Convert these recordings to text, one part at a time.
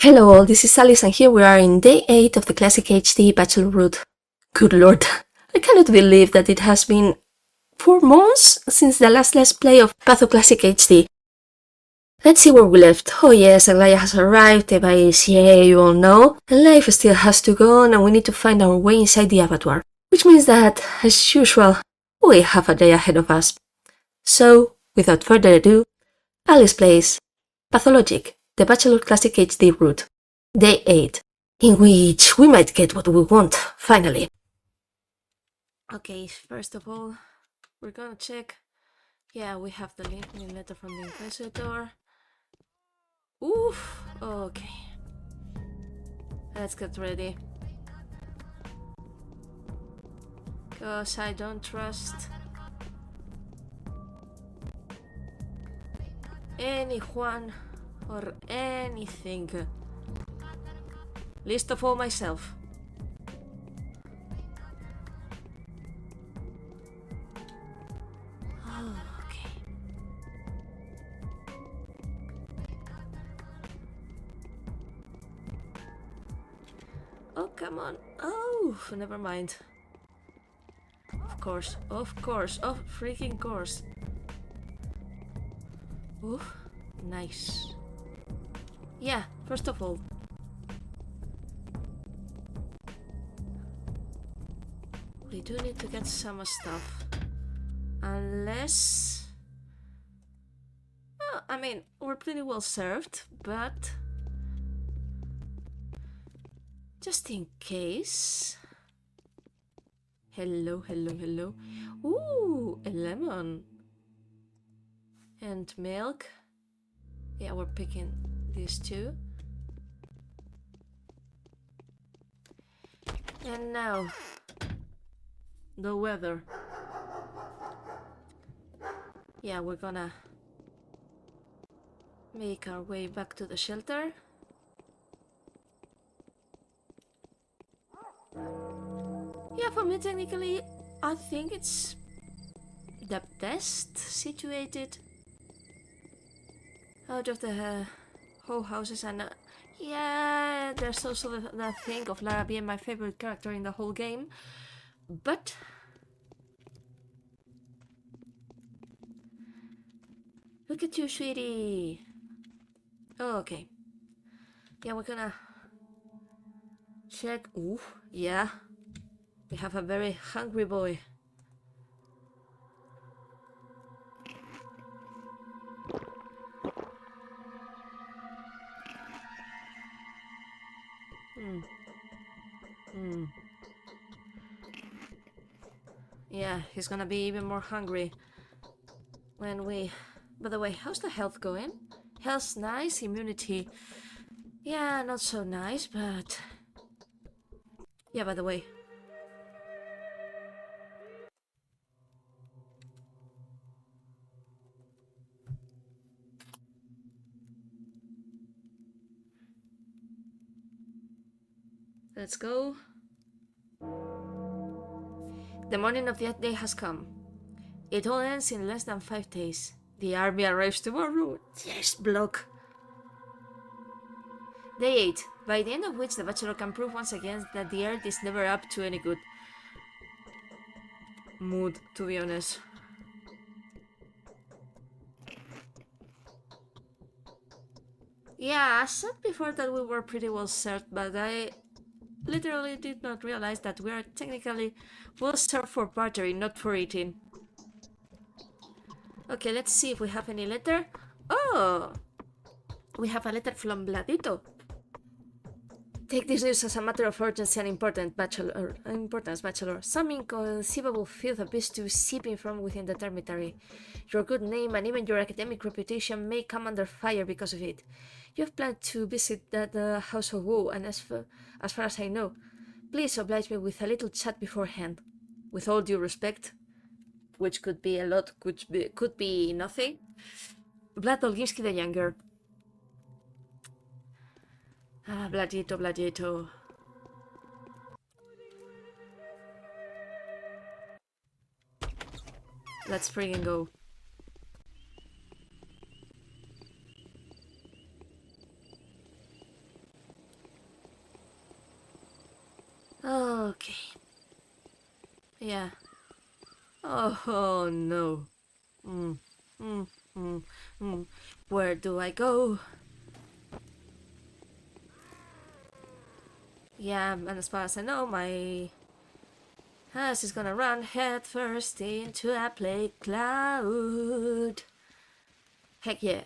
Hello all, this is Alys and here we are in day 8 of the Classic HD Bachelor Route. Good lord, I cannot believe that it has been 4 months since the last Let's Play of Classic HD. Let's see where we left. Oh yes, Aglaya has arrived, Eva is here, you all know, and life still has to go on and we need to find our way inside the abattoir. Which means that, as usual, we have a day ahead of us. So, without further ado, Alys plays Pathologic, the Bachelor Classic HD route. Day 8, in which we might get what we want, finally. Okay, first of all, we're gonna check. Yeah, we have the link letter from the Inquisitor. Oof, okay. Let's get ready. Cause I don't trust anyone or anything. Least of all myself. Oh, okay. Oh, come on. Oh, never mind. Of course, freaking course. Oof, nice. Yeah, first of all, we do need to get some stuff. Unless... well, I mean, we're pretty well served, but... just in case... Hello. Ooh, a lemon. And milk. Yeah, we're picking these two. And now... the weather. Yeah, we're gonna make our way back to the shelter. Yeah, for me technically, I think it's the best situated out of the whole houses, and yeah, there's also the thing of Lara being my favorite character in the whole game, but look at you, sweetie. Oh, okay. Yeah, we're gonna check. Ooh, yeah, we have a very hungry boy. Yeah, he's gonna be even more hungry when we... By the way, how's the health going? Health's nice, immunity... yeah, not so nice, but... yeah, by the way... let's go. The morning of that day has come. It all ends in less than 5 days. The army arrives tomorrow. Yes, block. Day 8, by the end of which the Bachelor can prove once again that the Earth is never up to any good mood, to be honest. Yeah, I said before that we were pretty well served, but I literally did not realize that we are technically well served for bartering, not for eating. Okay, let's see if we have any letter. Oh! We have a letter from Vladito. Take this news as a matter of urgency and importance, Bachelor. Some inconceivable filth appears to be seeping from within the dormitory. Your good name and even your academic reputation may come under fire because of it. You have planned to visit that House of Wu, and as far as I know, please oblige me with a little chat beforehand. With all due respect, which could be a lot, could be nothing. Vlad Olginsky the Younger. Ah, Vladito. Let's friggin' go. Okay. Yeah. Oh no. Mm, mm, mm, mm. Where do I go? Yeah, and as far as I know, my ass is gonna run head first into a plague cloud. Heck yeah.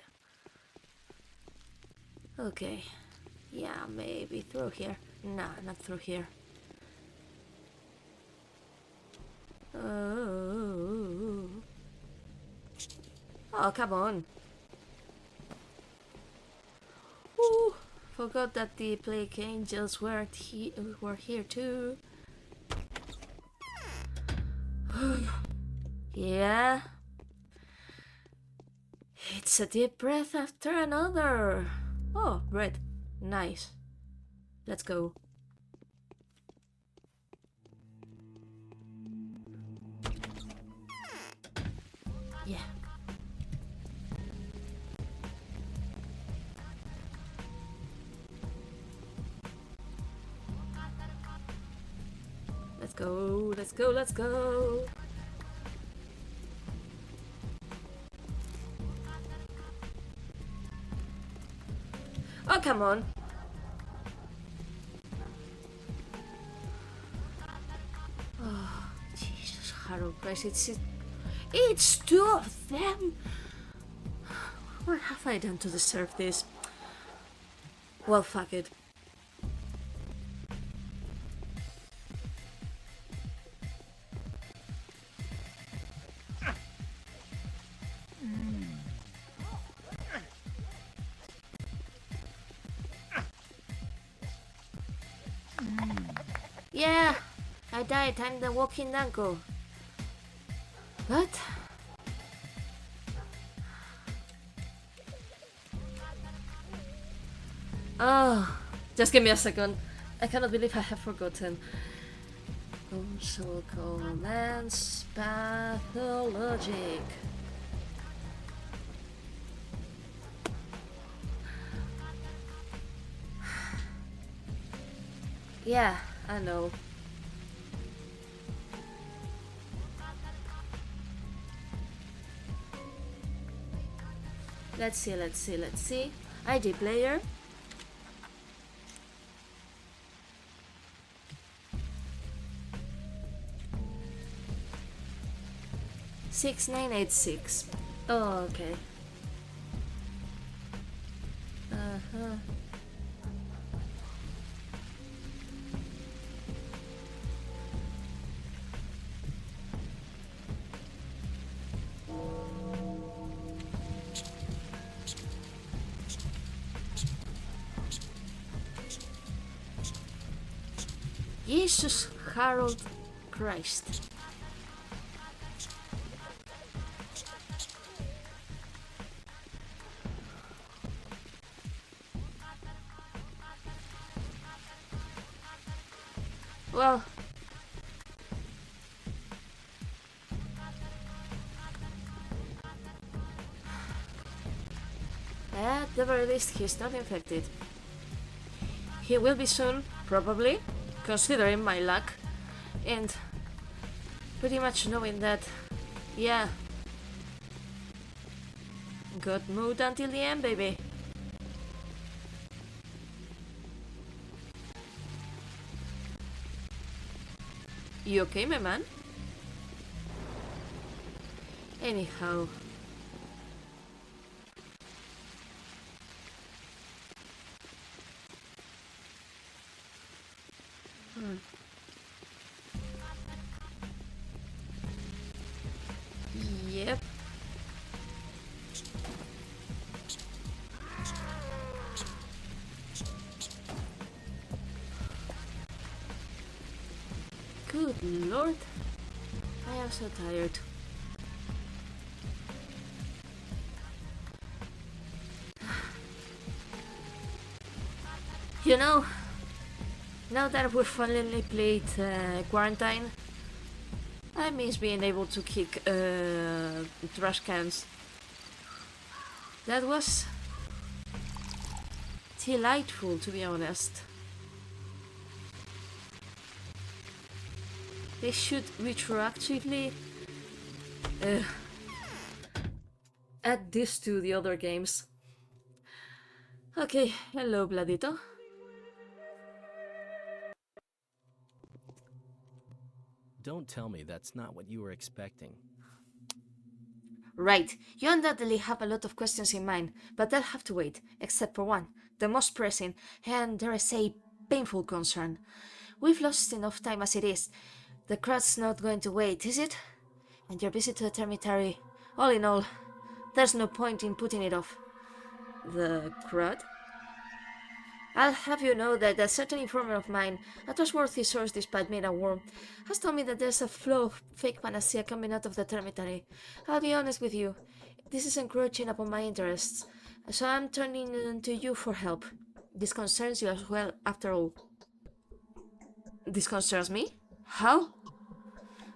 Okay. Yeah, maybe through here. Nah, not through here. Oh, oh, come on. Ooh, forgot that the plague angels were here too. Yeah. It's a deep breath after another. Oh, bread. Nice. Let's go. Yeah. Let's go, let's go, let's go. Oh, come on. Oh, Jesus, Harold Christ, it's two of them. What have I done to deserve this? Well, fuck it. Yeah, I died. I'm the walking uncle. But oh, just give me a second. I cannot believe I have forgotten. Console commands Pathologic. Yeah, I know. Let's see. ID player. $6986. Oh, okay. Uh-huh. Jesus Harold Christ. Well, at the very least, he's not infected. He will be soon, probably, considering my luck, and pretty much knowing that, yeah, good mood until the end, baby. You okay, my man? Anyhow. Yep. Good lord. I am so tired. You know, now that we've finally played Quarantine, I miss being able to kick trash cans. That was delightful, to be honest. they should retroactively add this to the other games. Okay, hello, Bladito. Don't tell me that's not what you were expecting. Right, you undoubtedly have a lot of questions in mind, but they'll have to wait, except for one, the most pressing, and dare I say, painful concern. We've lost enough time as it is. The crowd's not going to wait, is it? And your visit to the termitary. All in all, there's no point in putting it off. The crowd? I'll have you know that a certain informer of mine, a trustworthy source despite being a worm, has told me that there's a flow of fake panacea coming out of the termitary. I'll be honest with you, this is encroaching upon my interests, so I'm turning to you for help. This concerns you as well, after all. This concerns me? How?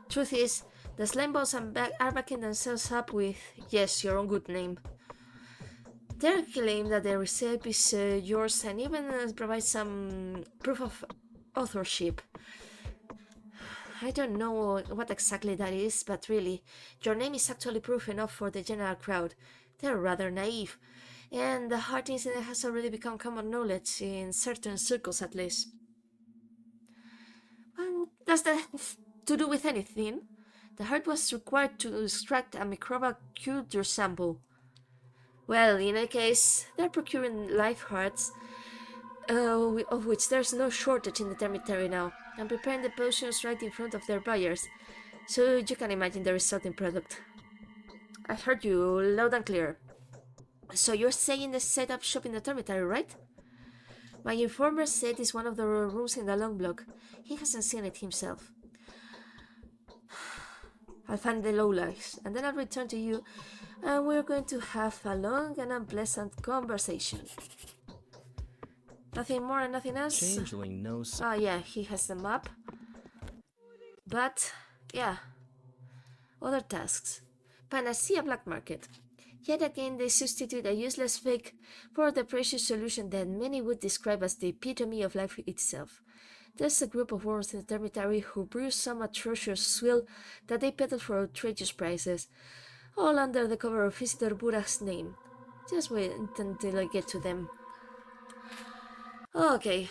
Truth is, the Slameballs are backing themselves up with, yes, your own good name. They claim that the recipe is yours and even provide some proof of authorship. I don't know what exactly that is, but really, your name is actually proof enough for the general crowd. They're rather naive, and the heart incident has already become common knowledge, in certain circles at least. Does that have to do with anything? The heart was required to extract a microbial culture sample. Well, in any case, they're procuring live hearts, of which there's no shortage in the termitary now, and preparing the potions right in front of their buyers, so you can imagine the resulting product. I heard you loud and clear. So you're saying they set up shop in the termitary, right? My informer said it's one of the rooms in the long block. He hasn't seen it himself. I'll find the lowlights, and then I'll return to you, and we're going to have a long and unpleasant conversation. Nothing more and nothing else? Changeling knows. Oh yeah, he has the map. But, yeah. Other tasks. Panacea Black Market. Yet again they substitute a useless fake for the precious solution that many would describe as the epitome of life itself. There's a group of worms in the termitary who brew some atrocious swill that they peddle for outrageous prices, all under the cover of Visitor Buddha's name. Just wait until I get to them. Okay.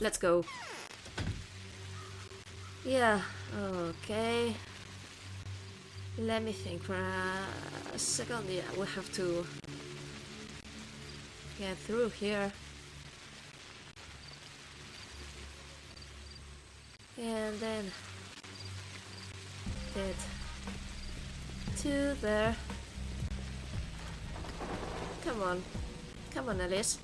Let's go. Yeah, okay. Let me think for a second. Yeah, we have to get through here. And then get to there. Come on. Come on, Alys.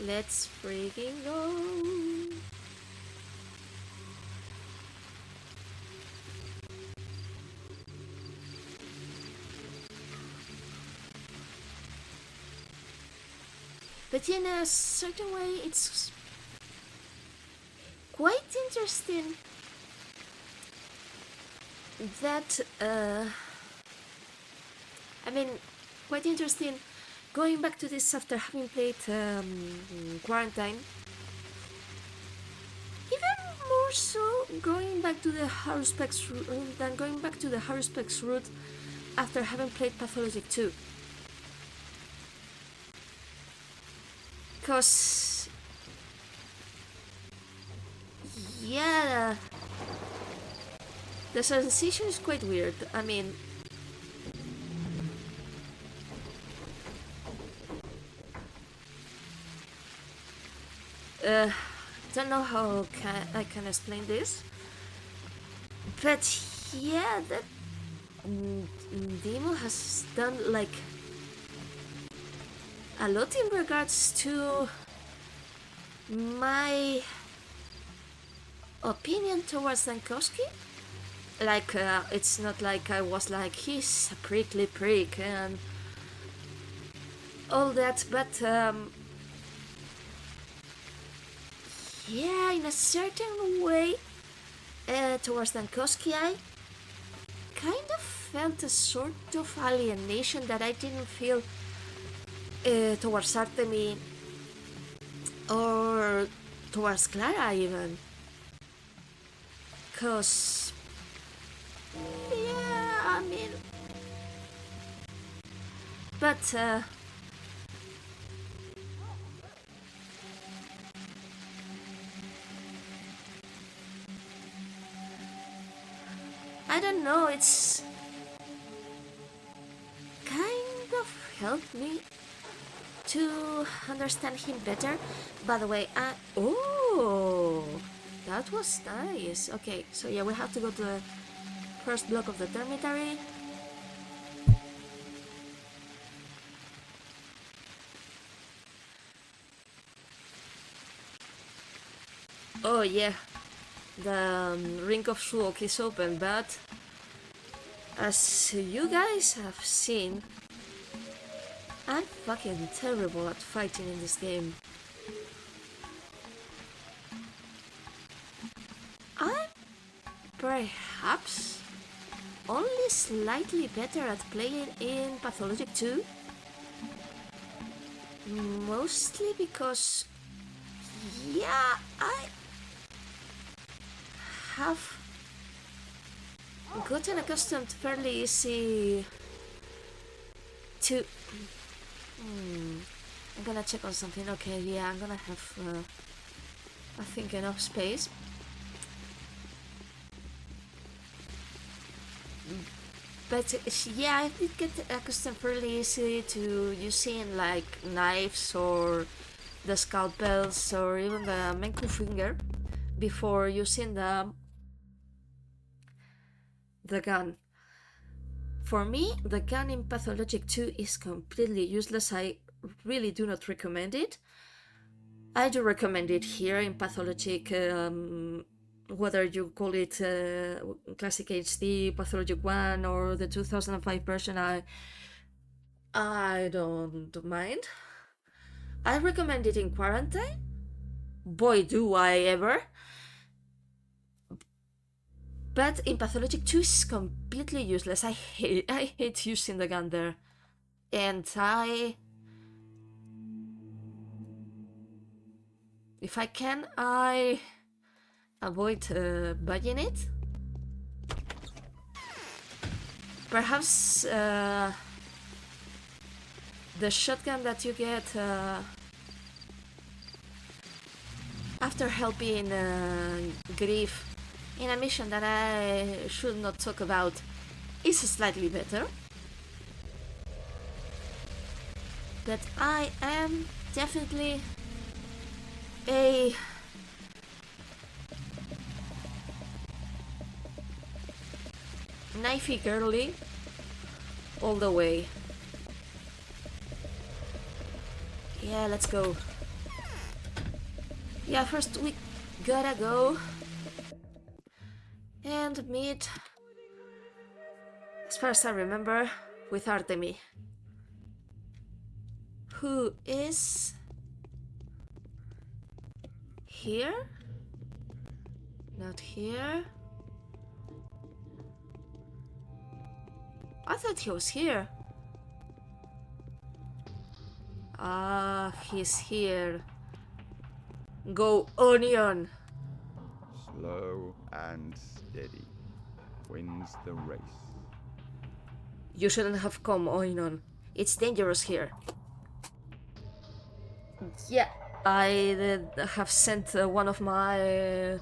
Let's freaking go! But in a certain way, it's quite interesting that, quite interesting going back to this after having played Quarantine. Even more so going back to the Haruspex than going back to the Haruspex route after having played Pathologic 2. Cause yeah, the sensation is quite weird. I mean, don't know how I can explain this, but yeah, that demo has done like a lot in regards to my opinion towards Stankowski. Like, it's not like I was like, he's a prickly prick, and all that, but yeah, in a certain way, towards Dankowski, I kind of felt a sort of alienation that I didn't feel towards Artemis or towards Clara even. Cause yeah, I mean, but I don't know, it's kind of helped me to understand him better. By the way, oh, that was nice. Okay, so yeah, we have to go to the first block of the dormitory. Oh yeah, the ring of Shuok is open, but as you guys have seen, I'm fucking terrible at fighting in this game. I'm perhaps only slightly better at playing in Pathologic 2. Mostly because, yeah, I have gotten accustomed fairly easy to... I'm gonna check on something. Okay, yeah, I'm gonna have, I think, enough space. But yeah, I did get accustomed fairly easy to using like knives or the scalpels or even the Menku finger before using the gun. For me, the gun in Pathologic 2 is completely useless. I really do not recommend it. I do recommend it here in Pathologic, whether you call it Classic HD, Pathologic 1 or the 2005 version, I don't mind. I recommend it in Quarantine. Boy, do I ever. But in Pathologic 2 is completely useless. I hate using the gun there. And if I can, I avoid buying it. Perhaps the shotgun that you get after helping Grief in a mission that I should not talk about is slightly better. But I am definitely a knifey girly all the way. Yeah, let's go. Yeah, first we gotta go and meet, as far as I remember, with Artemis, who is here? Not here. I thought he was here. Ah, he's here. Go Onion! Slow and steady wins the race. You shouldn't have come, Oinon. It's dangerous here. Yeah, I have sent one of my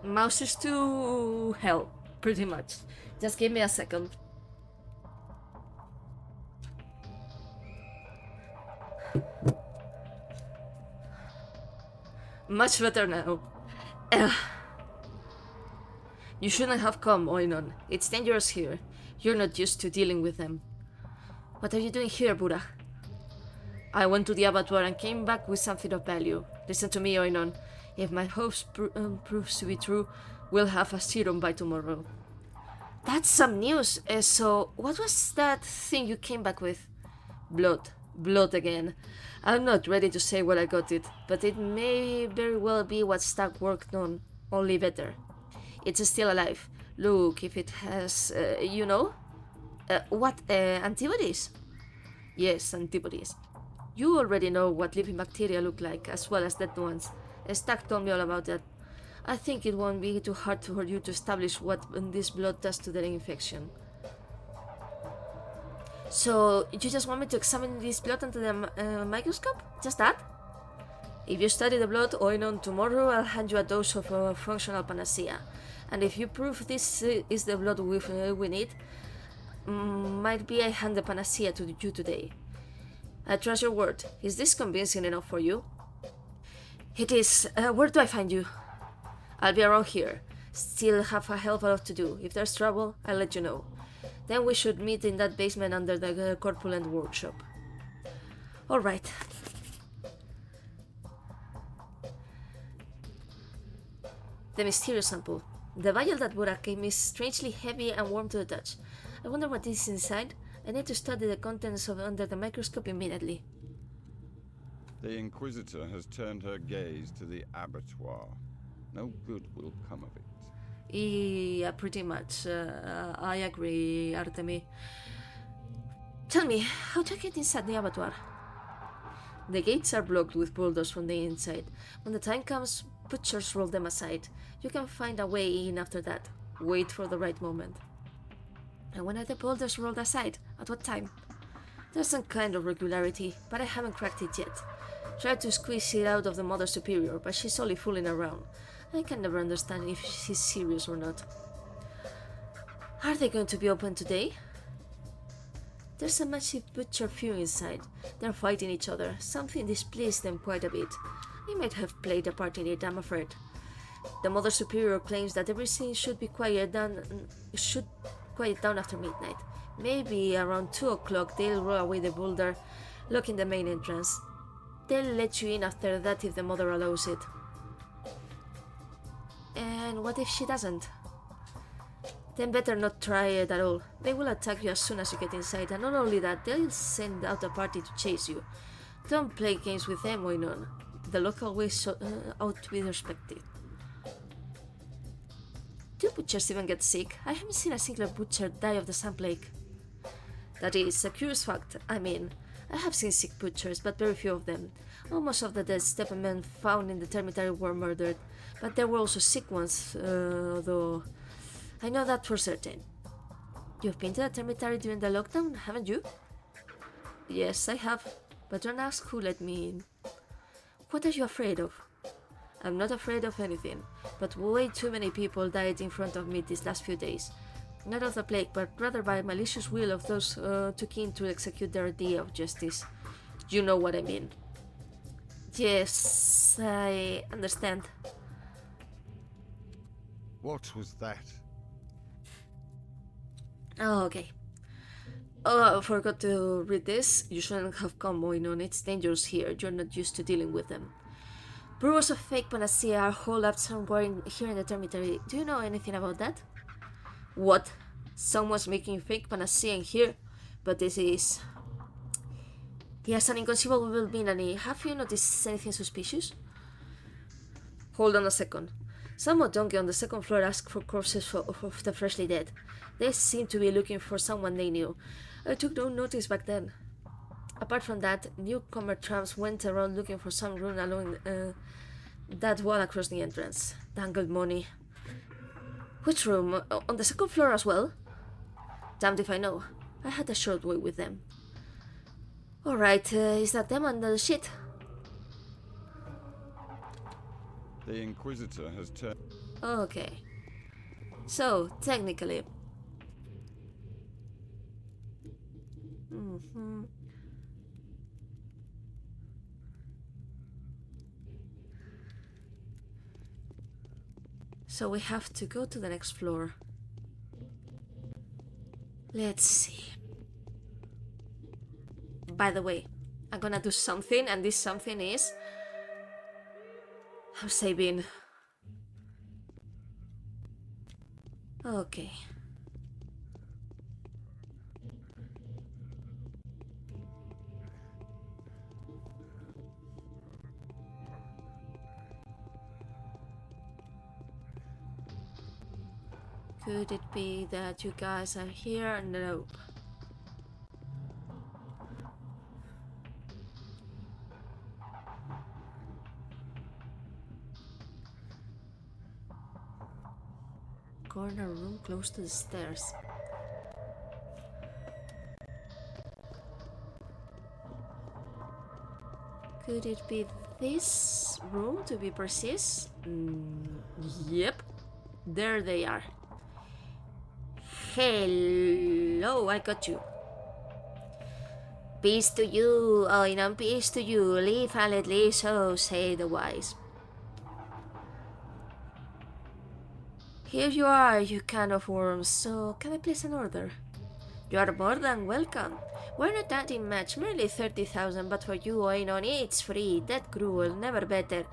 mouses to hell, pretty much. Just give me a second. Much better now. You shouldn't have come, Oinon. It's dangerous here. You're not used to dealing with them. What are you doing here, Buddha? I went to the abattoir and came back with something of value. Listen to me, Oinon. If my hopes proves to be true, we'll have a serum by tomorrow. That's some news. So, what was that thing you came back with? Blood. Blood again. I'm not ready to say where I got it, but it may very well be what Stark worked on, only better. It's still alive. Look, if it has, what, antibodies? Yes, antibodies. You already know what living bacteria look like, as well as dead ones. Stark told me all about that. I think it won't be too hard for you to establish what this blood does to the infection. So, you just want me to examine this blood under the microscope? Just that? If you study the blood, oil on tomorrow, I'll hand you a dose of functional panacea. And if you prove this is the blood we need, might be I hand the panacea to you today. I trust your word. Is this convincing enough for you? It is. Where do I find you? I'll be around here. Still have a hell of a lot to do. If there's trouble, I'll let you know. Then we should meet in that basement under the corpulent workshop. Alright. The mysterious sample. The vial that Burak gave me is strangely heavy and warm to the touch. I wonder what is inside. I need to study the contents of under the microscope immediately. The Inquisitor has turned her gaze to the abattoir. No good will come of it. Yeah, pretty much. I agree, Artemi. Tell me, how do I get inside the abattoir? The gates are blocked with boulders from the inside. When the time comes, butchers roll them aside. You can find a way in after that. Wait for the right moment. And when are the boulders rolled aside? At what time? There's some kind of regularity, but I haven't cracked it yet. Tried to squeeze it out of the Mother Superior, but she's only fooling around. I can never understand if she's serious or not. Are they going to be open today? There's a massive butcher few inside. They're fighting each other. Something displeased them quite a bit. I might have played a part in it, I'm afraid. The Mother Superior claims that everything should quiet down after midnight. Maybe around 2 o'clock they'll roll away the boulder, locking the main entrance. They'll let you in after that if the Mother allows it. And what if she doesn't? Then better not try it at all. They will attack you as soon as you get inside, and not only that, they'll send out a party to chase you. Don't play games with them, Oinon. The local ways ought to be respected. Do butchers even get sick? I haven't seen a single butcher die of the sand plague. That is a curious fact. I mean, I have seen sick butchers, but very few of them. Almost all of the dead stepmen found in the termitary were murdered, but there were also sick ones, though I know that for certain. You've been to the termitary during the lockdown, haven't you? Yes, I have, but don't ask who let me in. What are you afraid of? I'm not afraid of anything, but way too many people died in front of me these last few days. Not of the plague, but rather by malicious will of those too keen to execute their idea of justice. You know what I mean. Yes, I understand. What was that? Oh, okay. Oh, I forgot to read this. You shouldn't have come, Moinon. It's dangerous here. You're not used to dealing with them. Brewers of fake panacea are holed up somewhere here in the termitary. Do you know anything about that? What? Someone's making fake panacea in here? But this is... He has an inconceivable villainy. Have you noticed anything suspicious? Hold on a second. Some donkey on the second floor asked for corpses of the freshly dead. They seem to be looking for someone they knew. I took no notice back then. Apart from that, newcomer tramps went around looking for some room along that wall across the entrance. Dangled money. Which room? On the second floor as well? Damned if I know. I had a short way with them. Alright, is that them under the shit? The Inquisitor has turned... Okay. So, technically... So we have to go to the next floor. Let's see. By the way, I'm gonna do something, and this something is... I'm saving... Okay. Could it be that you guys are here? Nope. Corner room close to the stairs. Could it be this room, to be precise? Yep. There they are. Hello, I got you. Peace to you, Oinon, peace to you. Live and let live, so say the wise. Here you are, you can of worms. So, can I place an order? You are more than welcome. We're not adding much, merely 30,000, but for you, Oinon, it's free. That cruel, never better.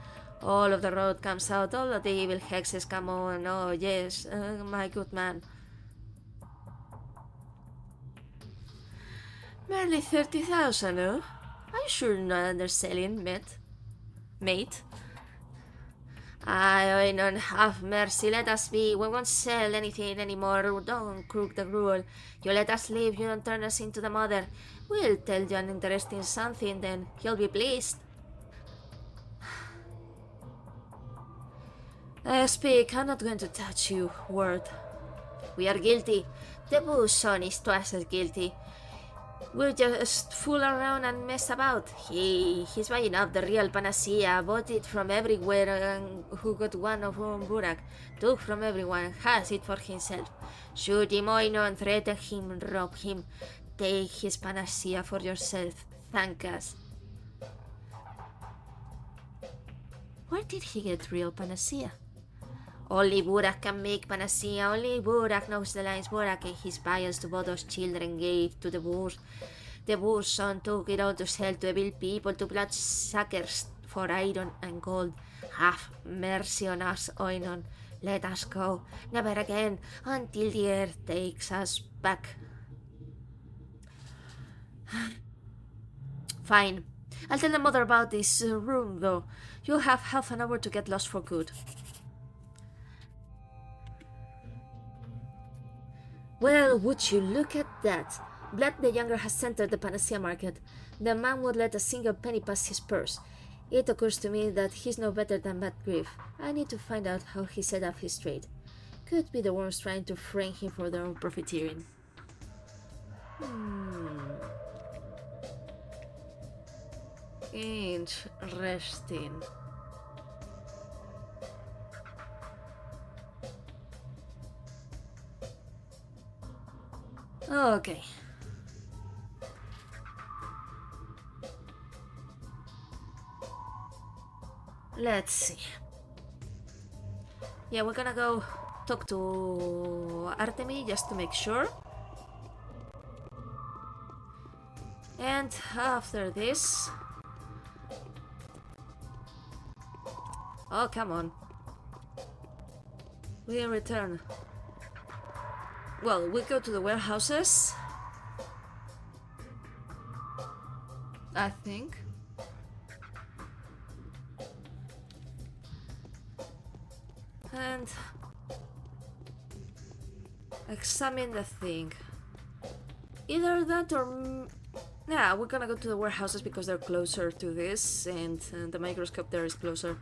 All of the road comes out, all of the evil hexes come on. Oh, yes, my good man. Merely 30,000, oh? Are you sure not underselling, mate? I don't have mercy, let us be. We won't sell anything anymore. Don't crook the rule. You let us live, you don't turn us into the mother. We'll tell you an interesting something, then you'll be pleased. Speak, I'm not going to touch you, word. We are guilty. The bull's son is twice as guilty. We'll just fool around and mess about. He's buying up the real panacea, bought it from everywhere, and who got one of Burak, took from everyone, has it for himself. Shoot him, Oinon, threaten him, rob him, take his panacea for yourself, thank us. Where did he get real panacea? Only Burak can make panacea, only Burak knows the lines. Burak and his bias to both those children gave to the boors. The boor's son took it all to sell to evil people, to bloodsuckers for iron and gold. Have mercy on us, Oinon. Let us go, never again, until the earth takes us back. Fine. I'll tell the mother about this room, though. You'll have half an hour to get lost for good. Well, would you look at that? Vlad the Younger has entered the Panacea market. The man would let a single penny pass his purse. It occurs to me that he's no better than Bad Grief. I need to find out how he set up his trade. Could be the worms trying to frame him for their own profiteering. Interesting. Okay. Let's see. Yeah, we're gonna go talk to Artemis just to make sure. And after this... Oh, come on. We return. Well, we go to the warehouses. I think. And examine the thing. Either that or... yeah, we're gonna go to the warehouses because they're closer to this, and the microscope there is closer.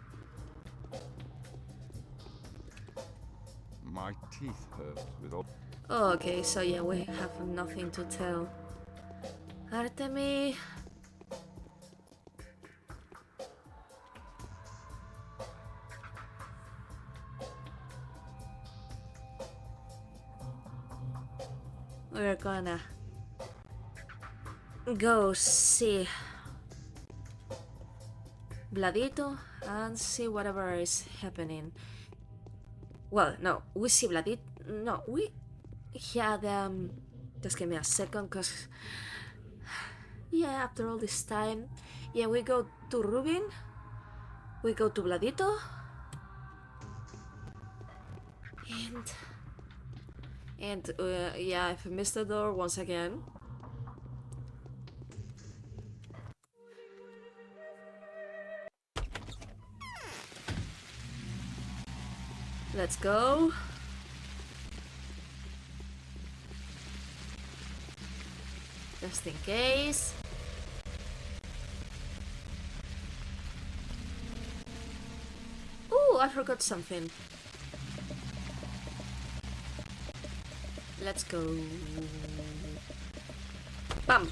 My teeth hurt with all... Okay, so yeah, we have nothing to tell. Artemis... we're gonna go see Vladito and see whatever is happening. Well, no, we see Vladito. No, we had just give me a second, cause yeah, after all this time, yeah, we go to Rubin, we go to Vladito, and yeah, I've missed the door once again. Let's go. Just in case. Ooh, I forgot something. Let's go. Bam!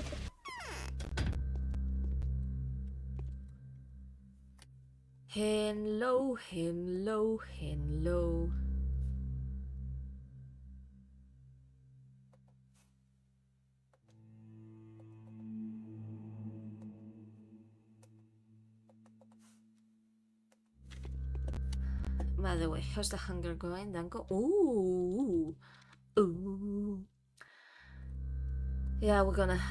Hello, hello, hello. By the way, how's the hunger going, Danko? Ooh. Ooh. Yeah, we're gonna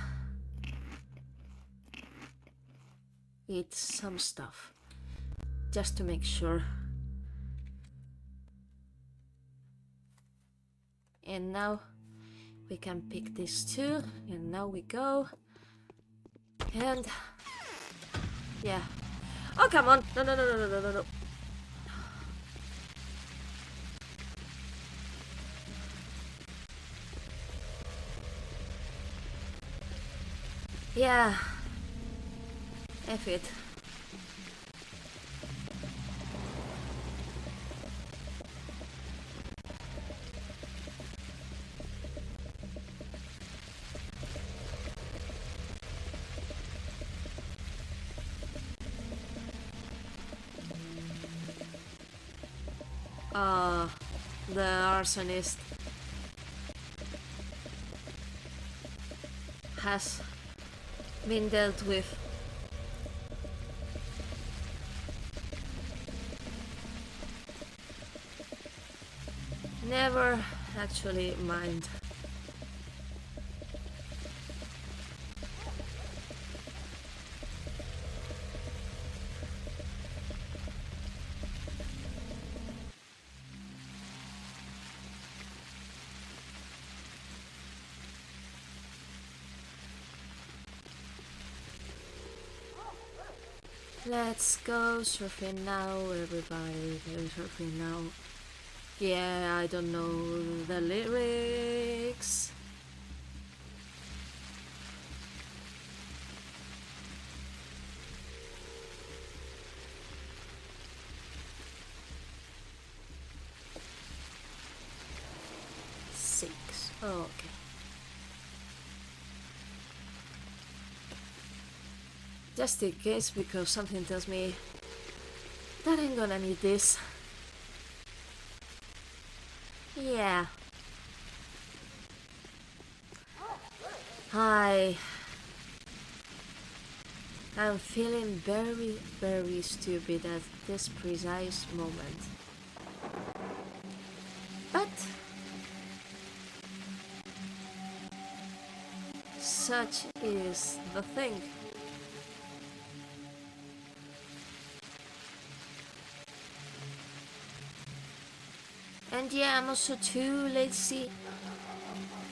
eat some stuff. Just to make sure. And now we can pick this too. And now we go. And yeah. Oh, come on. No, no, no, no, no, no, no, no. Yeah. F it. The arsonist has been dealt with. Never actually mind. Let's go surfing now, everybody. Go surfing now. Yeah, I don't know the lyrics. Six. Oh, okay. Just in case, because something tells me that I'm gonna need this. Yeah. I'm feeling very, very stupid at this precise moment. But such is the thing. And yeah, I'm also too lazy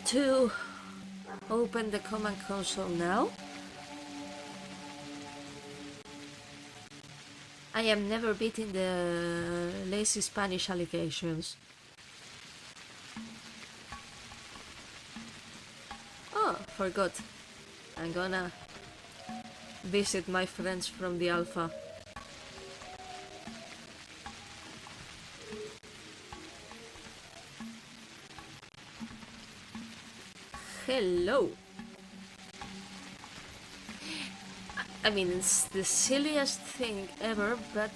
to open the command console now. I am never beating the lazy Spanish allegations. Oh, forgot. I'm gonna visit my friends from the Alpha. Hello! I mean, it's the silliest thing ever, but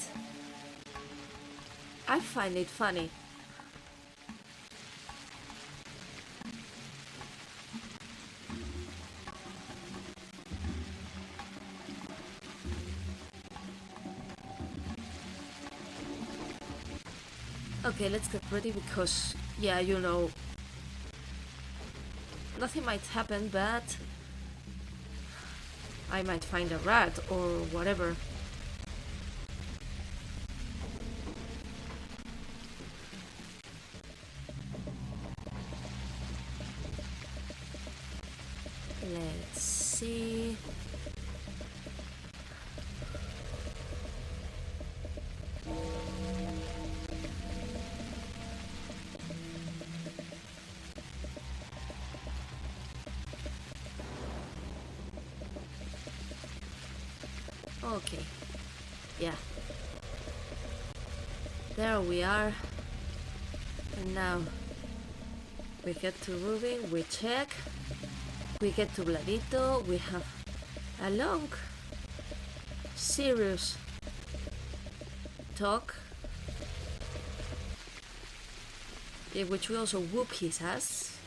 I find it funny. Okay, let's get ready because, yeah, you know, nothing might happen, but I might find a rat or whatever. Let's see. Okay. Yeah. There we are. And now we get to Ruby, we check. We get to Bladito, we have a long, serious talk, in which we also whoop his ass.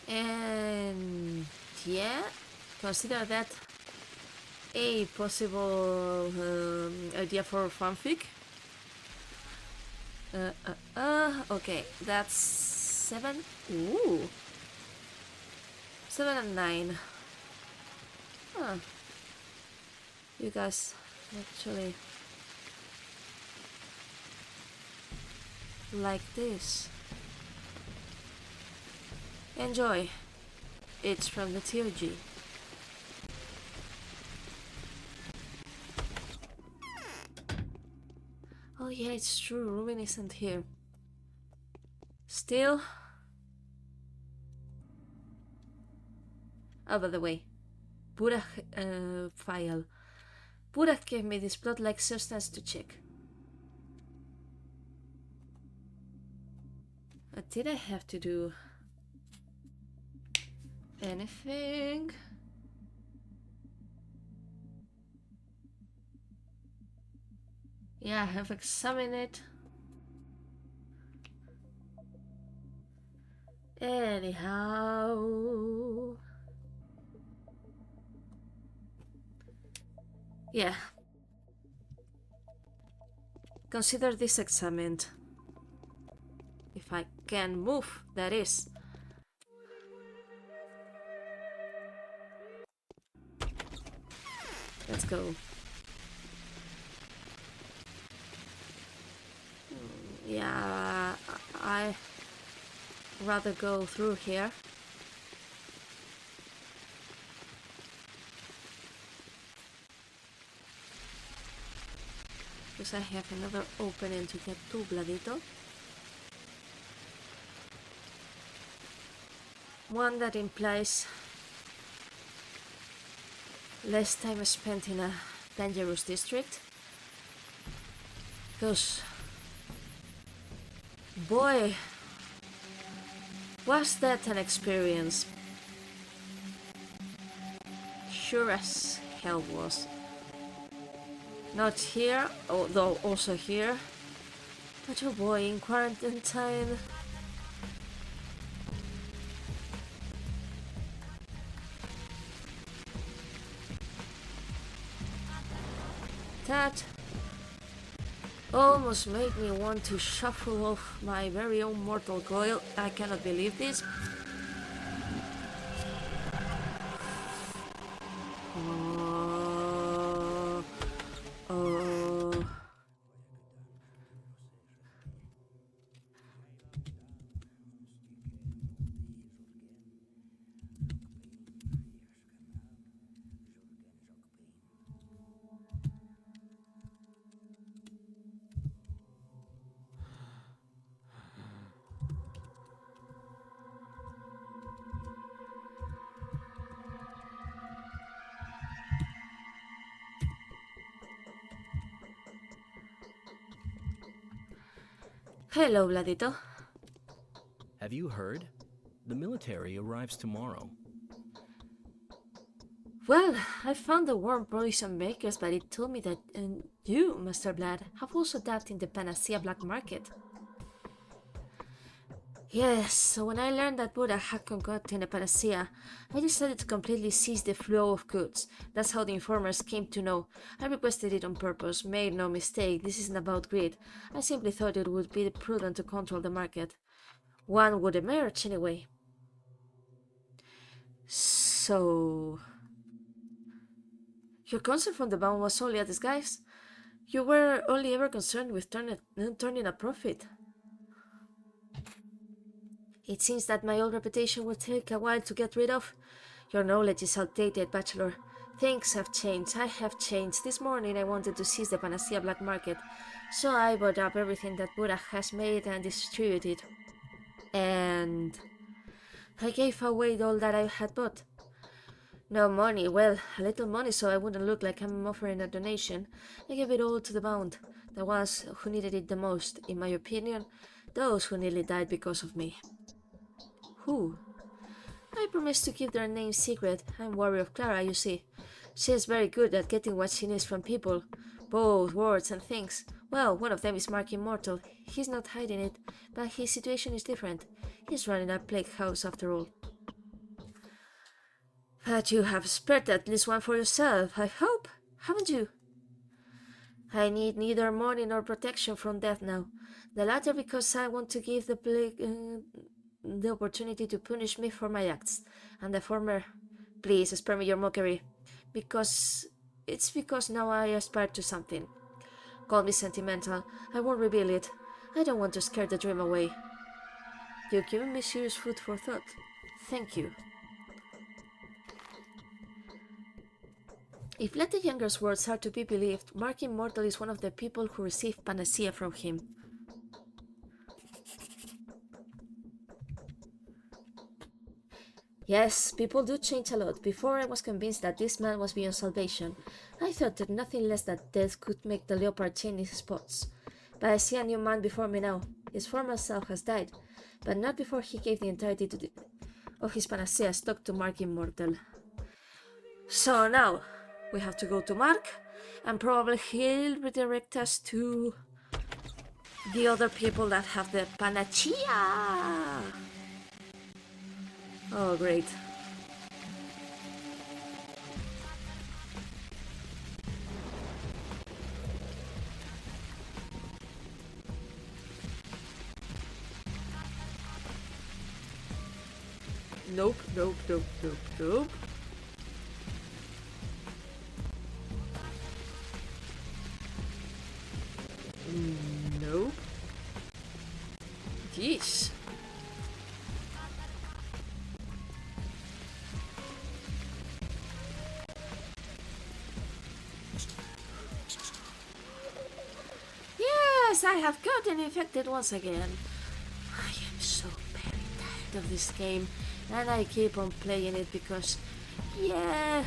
And yeah, consider that a possible idea for fanfic. Okay, that's 7. Ooh. 7 and 9. Huh. You guys actually like this. Enjoy. It's from the TOG. Oh yeah, it's true, Ruben isn't here. Still. Oh, by the way, Burak file. Burak gave me this blood-like substance to check. Did I have to do anything? Yeah, I have examined it. Anyhow. Yeah. Consider this examined. If I can move, that is. Let's go. Yeah, I rather go through here. Because I have another opening to get to Bladito. One that implies less time spent in a dangerous district. Because, boy, was that an experience. Sure as hell was. Not here, although also here. But oh boy, in quarantine time. That almost made me want to shuffle off my very own mortal coil. I cannot believe this. Hello, Vladito. Have you heard? The military arrives tomorrow. Well, I found the warm poison makers, but it told me that you, Master Vlad, have also dabbed in the Panacea black market. Yes, so when I learned that Buddha had concocted a panacea, I decided to completely seize the flow of goods. That's how the informers came to know. I requested it on purpose, made no mistake, this isn't about greed. I simply thought it would be prudent to control the market. One would emerge anyway. So... your concern from the bomb was only a disguise? You were only ever concerned with turning a profit. It seems that my old reputation will take a while to get rid of. Your knowledge is outdated, Bachelor. Things have changed. I have changed. This morning I wanted to seize the Panacea black market, so I bought up everything that Buddha has made and distributed. And I gave away all that I had bought. No money. Well, a little money so I wouldn't look like I'm offering a donation. I gave it all to the bound. The ones who needed it the most, in my opinion. Those who nearly died because of me. Who? I promised to keep their names secret. I'm worried of Clara, you see. She is very good at getting what she needs from people. Both words and things. Well, one of them is Mark Immortal. He's not hiding it, but his situation is different. He's running a plague house after all. But you have spared at least one for yourself, I hope, haven't you? I need neither money nor protection from death now. The latter because I want to give the plague the opportunity to punish me for my acts, and the former, please spare me your mockery, because it's because now I aspire to something. Call me sentimental, I won't reveal it. I don't want to scare the dream away. You've given me serious food for thought. Thank you. If Let the Younger's words are to be believed, Mark Immortal is one of the people who received panacea from him. Yes, people do change a lot. Before I was convinced that this man was beyond salvation. I thought that nothing less than death could make the leopard change his spots. But I see a new man before me now. His former self has died, but not before he gave the entirety of his panacea stock to Mark Immortal. So now, we have to go to Mark, and probably he'll redirect us to the other people that have the panacea. Oh, great. Nope, nope, nope, nope, nope. Nope. Jeez. Yes, I have gotten infected once again. I am so very tired of this game, and I keep on playing it because, yeah,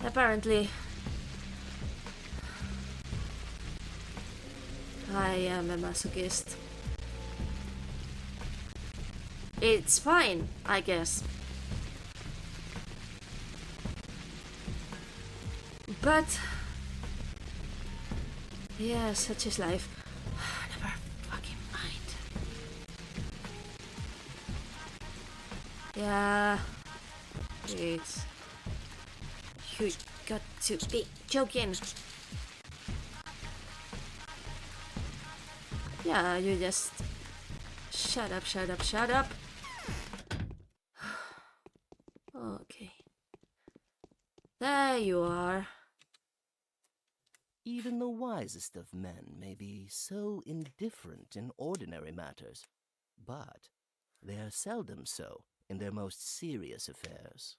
apparently I am a masochist. It's fine, I guess. But yeah, such is life. Never fucking mind. Yeah, it's you got to be joking. Yeah, you just shut up, shut up, shut up. Okay. There you are. Even the wisest of men may be so indifferent in ordinary matters, but they are seldom so in their most serious affairs.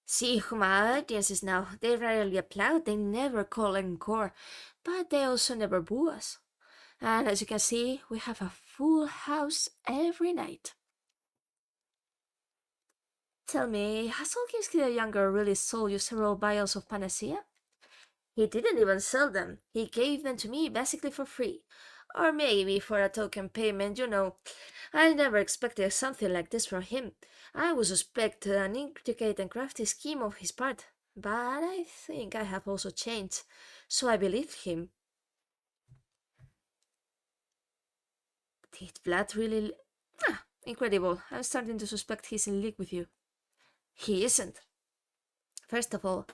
See who my audience is now. They rarely applaud, they never call encore, but they also never boo us. And as you can see, we have a full house every night. Tell me, has Olginsky the Younger really sold you several vials of panacea? He didn't even sell them. He gave them to me basically for free. Or maybe for a token payment, you know. I never expected something like this from him. I would suspect an intricate and crafty scheme of his part. But I think I have also changed, so I believed him. Did Vlad really... Ah, incredible. I'm starting to suspect he's in league with you. He isn't. First of all,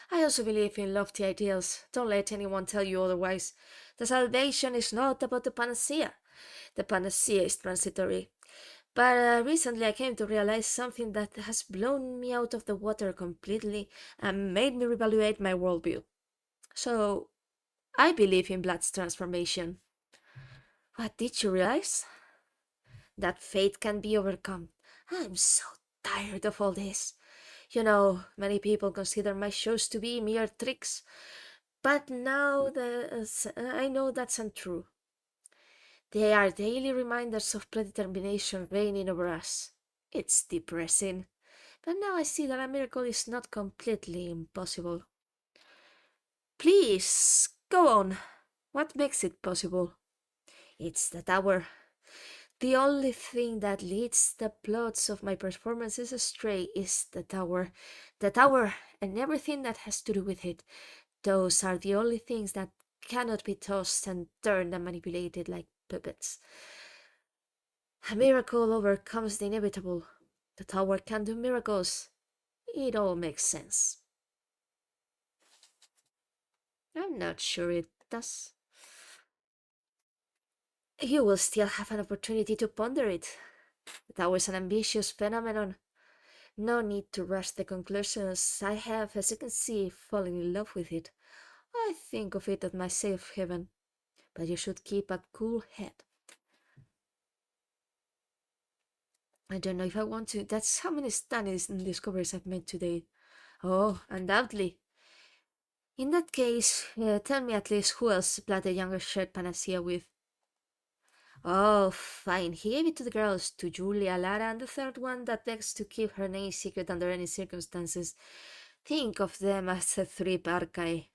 I also believe in lofty ideals. Don't let anyone tell you otherwise. The salvation is not about the panacea. The panacea is transitory. But recently I came to realize something that has blown me out of the water completely and made me reevaluate my worldview. So, I believe in blood's transformation. What did you realize? That fate can be overcome. I'm so tired of all this. You know, many people consider my shows to be mere tricks, but now I know that's untrue. They are daily reminders of predetermination reigning over us. It's depressing. But now I see that a miracle is not completely impossible. Please, go on. What makes it possible? It's the tower. The only thing that leads the plots of my performances astray is the tower. The tower and everything that has to do with it. Those are the only things that cannot be tossed and turned and manipulated like puppets. A miracle overcomes the inevitable. The tower can do miracles. It all makes sense. I'm not sure it does. You will still have an opportunity to ponder it. The tower is an ambitious phenomenon. No need to rush the conclusions. I have, as you can see, fallen in love with it. I think of it as my safe haven. But you should keep a cool head. I don't know if I want to. That's how many stunning discoveries I've made today. Oh, undoubtedly. In that case, tell me at least who else supplied the younger shared panacea with. Oh, fine. He gave it to the girls, to Julia, Lara, and the third one that begs to keep her name secret under any circumstances. Think of them as the three Barkai.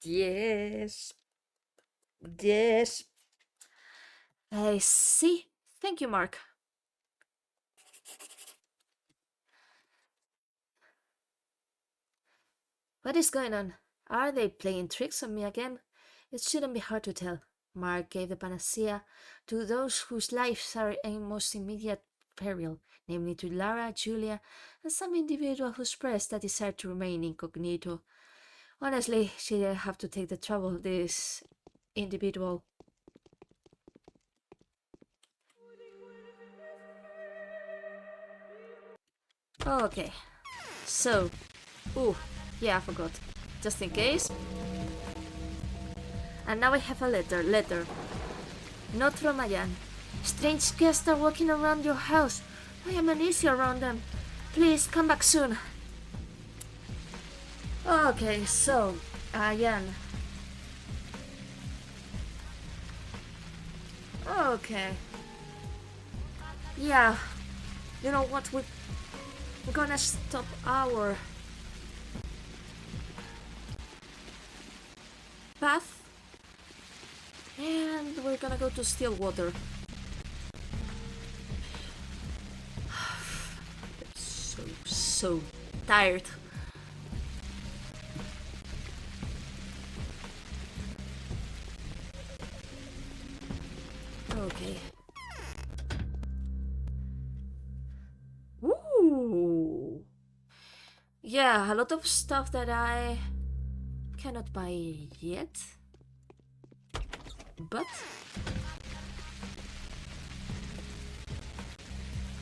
Yes. Yes. I see. Thank you, Mark. What is going on? Are they playing tricks on me again? It shouldn't be hard to tell. Mark gave the panacea to those whose lives are in most immediate peril, namely to Lara, Julia, and some individual who expressed a desire to remain incognito. Honestly, she didn't have to take the trouble, this individual. Okay, so, ooh, yeah, I forgot. Just in case. And now I have a letter. Not from Ayan. Strange guests are walking around your house. I am uneasy around them. Please come back soon. Okay, so, Ayan. Okay. Yeah. You know what? We're gonna stop our path. And we're gonna go to Stillwater. So tired. Okay. Ooh. Yeah, a lot of stuff that I cannot buy yet. But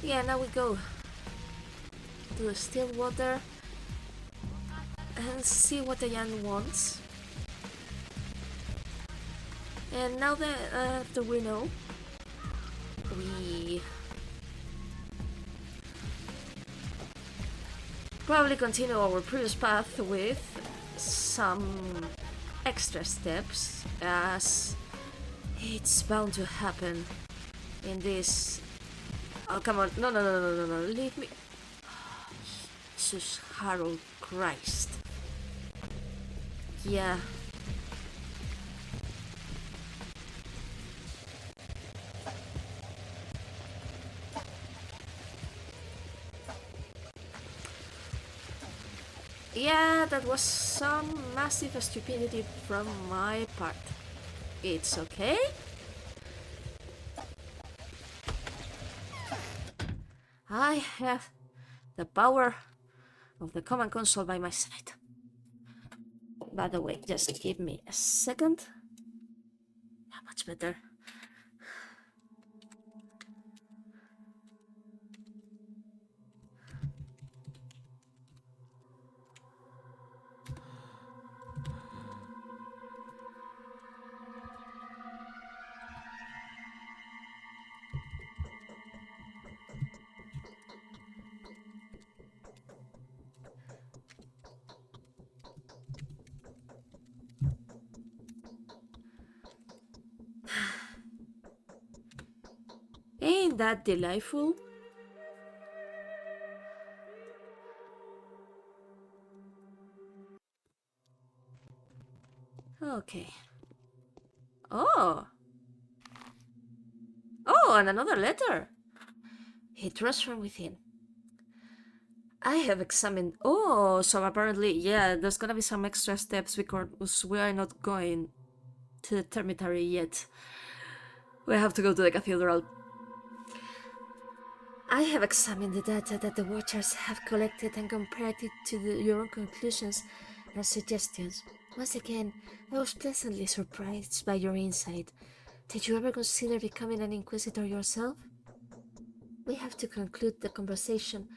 yeah, now we go to the Stillwater and see what Ayan wants. And now that after we know, we probably continue our previous path with some extra steps, as it's bound to happen in this. Oh, come on. No, leave me. Jesus, Harold Christ. Yeah. Yeah, that was some massive stupidity from my part. It's okay. I have the power of the command console by my side. By the way, just give me a second. Yeah, much better. Ain't that delightful? Okay. Oh! Oh, and another letter! It rose from within. I have examined... Oh, so apparently, yeah, there's gonna be some extra steps because we are not going to the termitary yet. We have to go to the cathedral. I have examined the data that the Watchers have collected and compared it to your own conclusions and suggestions. Once again, I was pleasantly surprised by your insight. Did you ever consider becoming an Inquisitor yourself? We have to conclude the conversation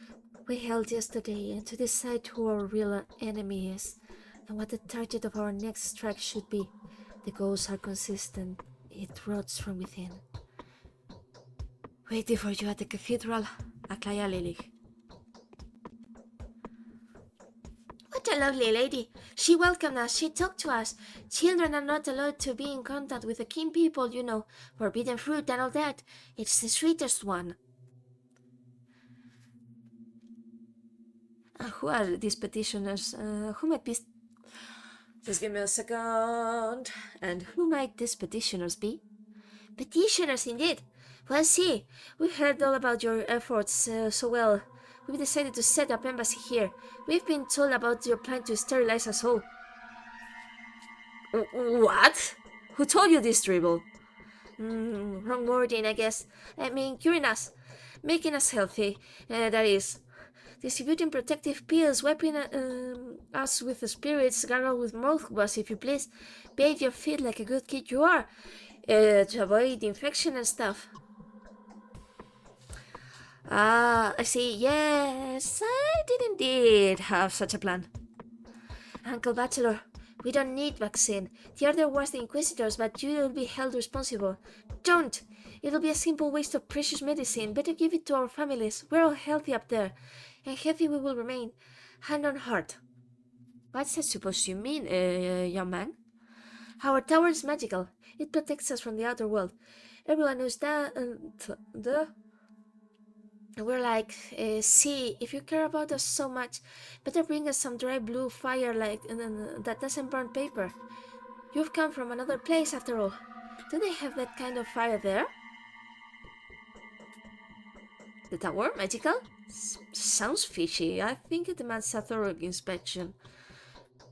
we held yesterday and to decide who our real enemy is and what the target of our next strike should be. The goals are consistent. It rots from within. Waiting for you at the cathedral, Aklaya Lily. What a lovely lady. She welcomed us, she talked to us. Children are not allowed to be in contact with the king people, you know, forbidden fruit and all that. It's the sweetest one. Who are these petitioners? Who might be... Just give me a second. And who might these petitioners be? Petitioners, indeed. Well, see, we heard all about your efforts, so well, we've decided to set up embassy here. We've been told about your plan to sterilize us all. What? Who told you this, Dribble? Wrong wording, I guess. I mean, curing us. Making us healthy, that is. Distributing protective pills, wiping us with the spirits, gargle with mouthwash if you please. Bathe your feet like a good kid you are, to avoid infection and stuff. Ah, I see. Yes, I did indeed have such a plan. Uncle Bachelor, we don't need vaccine. The order was the Inquisitors, but you will be held responsible. Don't! It'll be a simple waste of precious medicine. Better give it to our families. We're all healthy up there. And healthy we will remain. Hand on heart. What's that supposed to mean, young man? Our tower is magical. It protects us from the outer world. Everyone knows that. We're like, see, if you care about us so much, better bring us some dry blue fire like that doesn't burn paper. You've come from another place after all. Do they have that kind of fire there? The tower? Magical? Sounds fishy. I think it demands a thorough inspection.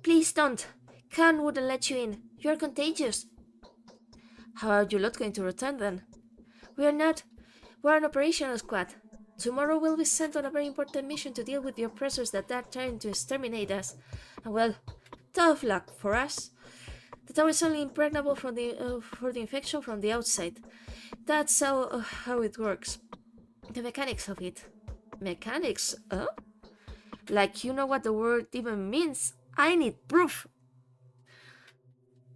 Please don't. Khan wouldn't let you in. You're contagious. How are you lot going to return then? We're not. We're an operational squad. Tomorrow we'll be sent on a very important mission to deal with the oppressors that are trying to exterminate us. And well, tough luck for us. The tower is only impregnable for the infection from the outside. That's how it works. The mechanics of it. Mechanics? Like you know what the word even means? I need proof.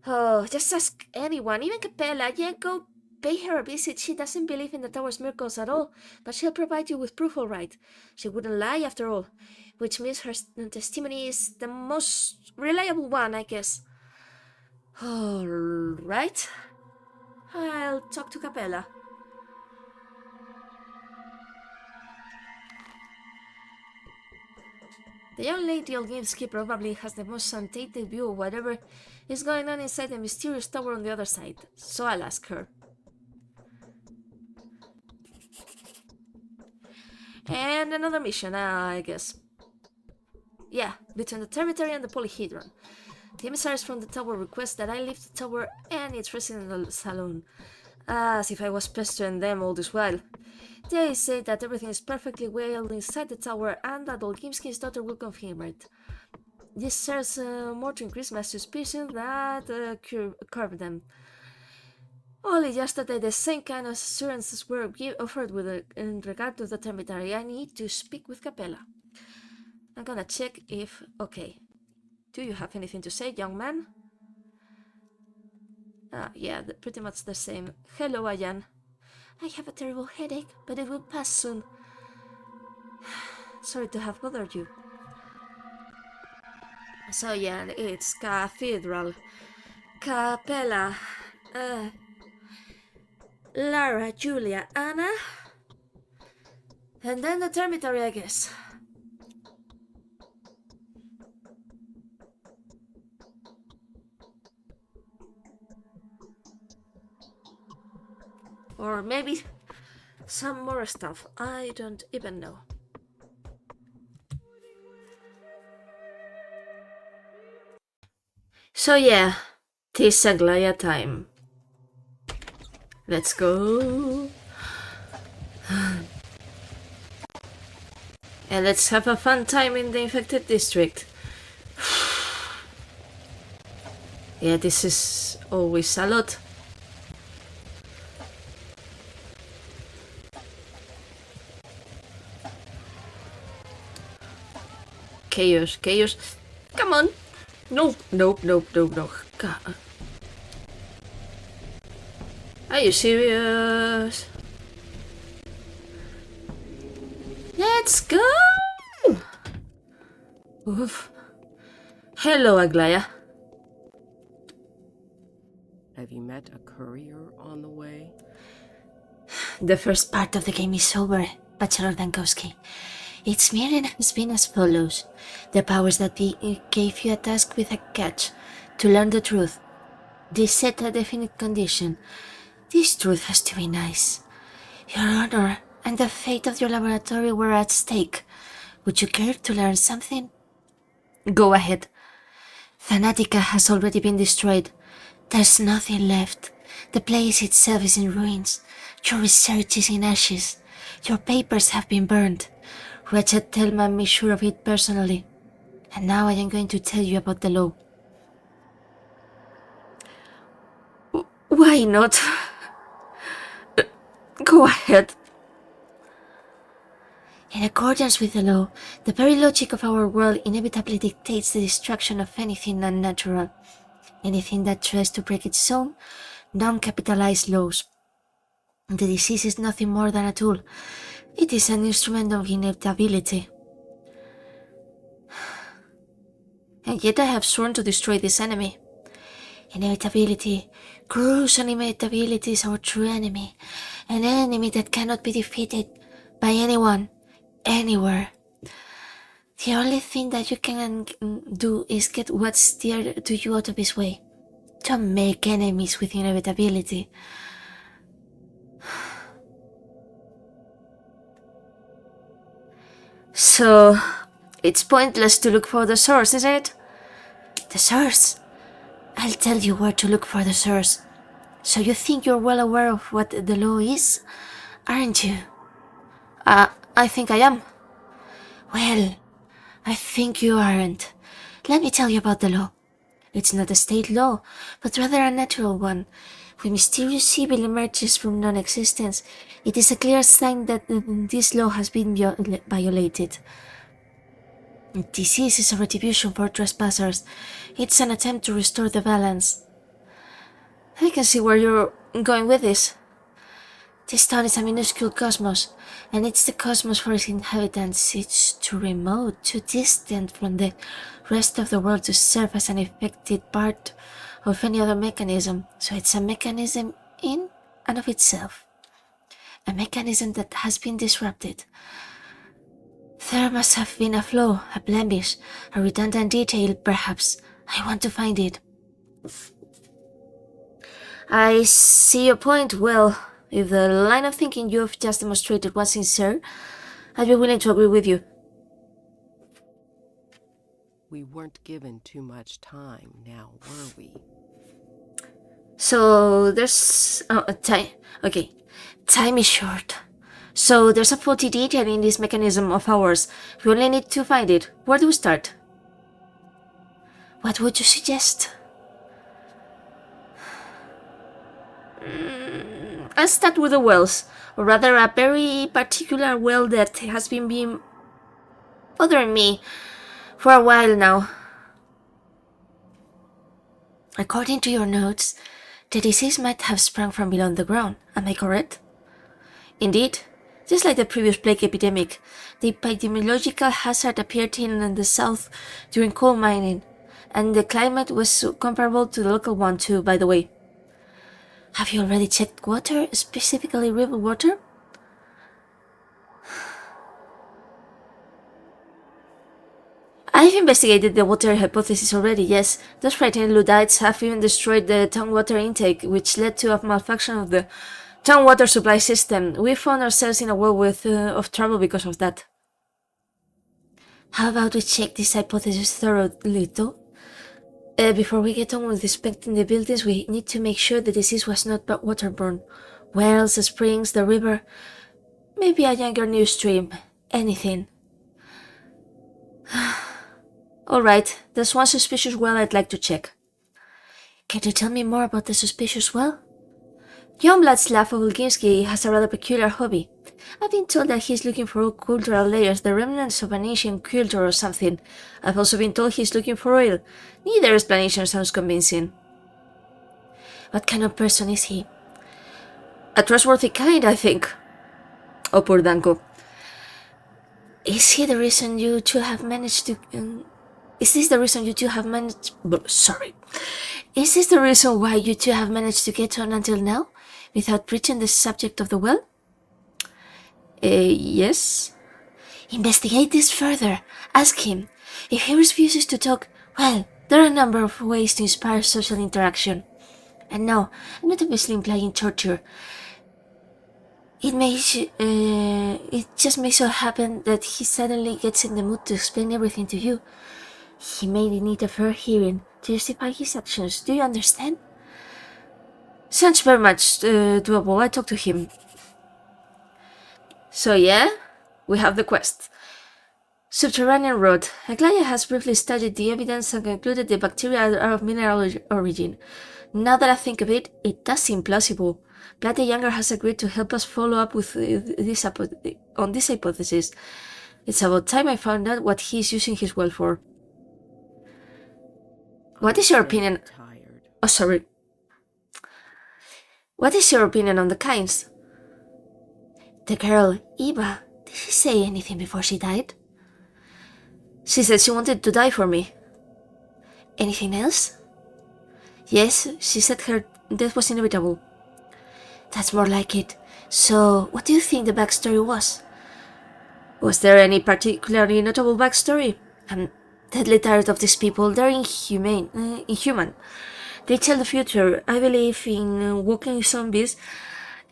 Oh, just ask anyone, even Capella. Yeah, go pay her a visit. She doesn't believe in the tower's miracles at all, but she'll provide you with proof all right. She wouldn't lie after all, which means her testimony is the most reliable one, I guess. All right. I'll talk to Capella. The young lady Olginsky probably has the most untainted view of whatever is going on inside the mysterious tower on the other side, so I'll ask her. And another mission, I guess. Yeah, between the Termitary and the Polyhedron. The emissaries from the tower request that I leave the tower and its residence alone, as if I was pestering them all this while. They say that everything is perfectly well inside the tower and that Olgimsky's daughter will confirm it. This serves more to increase my suspicion that curb them. Only yesterday the same kind of assurances were offered in regard to the Termitary. I need to speak with Capella. I'm gonna check if... Okay. Do you have anything to say, young man? Yeah, pretty much the same. Hello, Ayan. I have a terrible headache, but it will pass soon. Sorry to have bothered you. So yeah, it's Cathedral. Capella. Lara, Julia, Anna. And then the Termitary, I guess. Or maybe some more stuff. I don't even know. So yeah, tis Aglaya time. Let's go. And let's have a fun time in the infected district. Yeah, this is always a lot. Chaos, chaos. Come on. Nope, nope, nope, nope, nope. God. Are you serious? Let's go! Oof. Hello, Aglaya. Have you met a courier on the way? The first part of the game is over, Bachelor Dankowski. Its meaning has been as follows. The powers that be gave you a task with a catch, to learn the truth. They set a definite condition. This truth has to be nice. Your honor and the fate of your laboratory were at stake. Would you care to learn something? Go ahead. Thanatica has already been destroyed. There's nothing left. The place itself is in ruins. Your research is in ashes. Your papers have been burned. Wretched Tellman made sure of it personally. And now I am going to tell you about the law. Why not? Go ahead. In accordance with the law, the very logic of our world inevitably dictates the destruction of anything unnatural. Anything that tries to break its own, non-capitalized laws. The disease is nothing more than a tool. It is an instrument of inevitability. And yet I have sworn to destroy this enemy. Inevitability, gruesome inevitability is our true enemy. An enemy that cannot be defeated by anyone, anywhere. The only thing that you can do is get what's dear to you out of his way. Don't make enemies with inevitability. So, it's pointless to look for the source, isn't it? The source? I'll tell you where to look for the source. So you think you're well aware of what the law is, aren't you? I think I am. Well, I think you aren't. Let me tell you about the law. It's not a state law, but rather a natural one. When mysterious evil emerges from non-existence, it is a clear sign that this law has been violated. Disease is a retribution for trespassers. It's an attempt to restore the balance. I can see where you're going with this. This town is a minuscule cosmos, and it's the cosmos for its inhabitants. It's too remote, too distant from the rest of the world to serve as an effective part of any other mechanism, so it's a mechanism in and of itself. A mechanism that has been disrupted. There must have been a flaw, a blemish, a redundant detail, perhaps. I want to find it. I see your point. Well, if the line of thinking you've just demonstrated was sincere, I'd be willing to agree with you. We weren't given too much time now, were we? So there's time. Okay, time is short. So there's a faulty detail in this mechanism of ours. We only need to find it. Where do we start? What would you suggest? I'll start with the wells, or rather a very particular well that has been bothering me for a while now. According to your notes, the disease might have sprung from below the ground, am I correct? Indeed, just like the previous plague epidemic, the epidemiological hazard appeared in the south during coal mining, and the climate was comparable to the local one too, by the way. Have you already checked water, specifically river water? I've investigated the water hypothesis already, yes. Those frightening Luddites have even destroyed the town water intake, which led to a malfunction of the Town water supply system. We found ourselves in a world of trouble because of that. How about we check this hypothesis thoroughly, though? Before we get on with inspecting the buildings, we need to make sure the disease was not waterborne. Wells, springs, the river, maybe a younger new stream, anything. Alright, there's one suspicious well I'd like to check. Can you tell me more about the suspicious well? Youngblood laughable Volginsky has a rather peculiar hobby. I've been told that he's looking for old cultural layers, the remnants of an ancient culture or something. I've also been told he's looking for oil. Neither explanation sounds convincing. What kind of person is he? A trustworthy kind, I think. Oh, poor Danko. Is he the reason you two have managed to... Is this the reason you two have managed... Sorry. Is this the reason why you two have managed to get on until now? Without breaching the subject of the well? Yes. Investigate this further. Ask him. If he refuses to talk, well, there are a number of ways to inspire social interaction. And no, I'm not obviously implying torture. It just may so happen that he suddenly gets in the mood to explain everything to you. He may need a fair hearing to justify his actions. Do you understand? Sounds very much doable. I talked to him. So yeah, we have the quest. Subterranean road. Aglaya has briefly studied the evidence and concluded the bacteria are of mineral origin. Now that I think of it, it does seem plausible. Vlad the Younger has agreed to help us follow up with this hypothesis. It's about time I found out what he's using his well for. What is your opinion? Oh, sorry. What is your opinion on the kinds? The girl, Eva, did she say anything before she died? She said she wanted to die for me. Anything else? Yes, she said her death was inevitable. That's more like it. So, what do you think the backstory was? Was there any particularly notable backstory? I'm deadly tired of these people. They're inhuman. They tell the future. I believe in walking zombies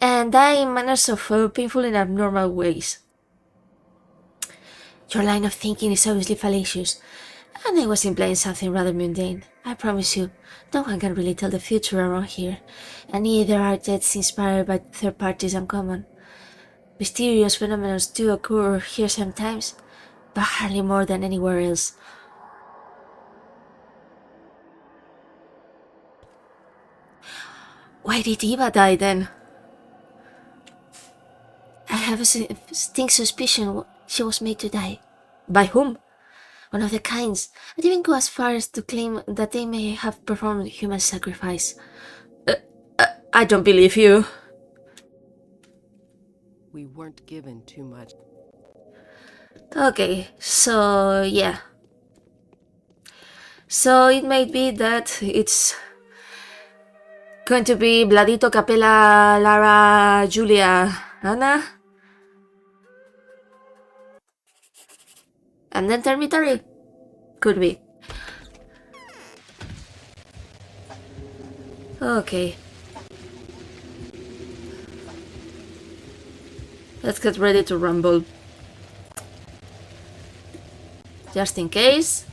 and die in manners of painful and abnormal ways. Your line of thinking is obviously fallacious, and I was implying something rather mundane. I promise you, no one can really tell the future around here, and neither are deaths inspired by third parties uncommon. Mysterious phenomena do occur here sometimes, but hardly more than anywhere else. Why did Eva die then? I have a distinct suspicion she was made to die. By whom? One of the kinds. I'd even go as far as to claim that they may have performed human sacrifice. I don't believe you. We weren't given too much. Okay, so yeah. So it may be that it's going to be Vladito, Capella, Lara, Julia, Anna, and then Termitary. Could be. Okay. Let's get ready to rumble. Just in case.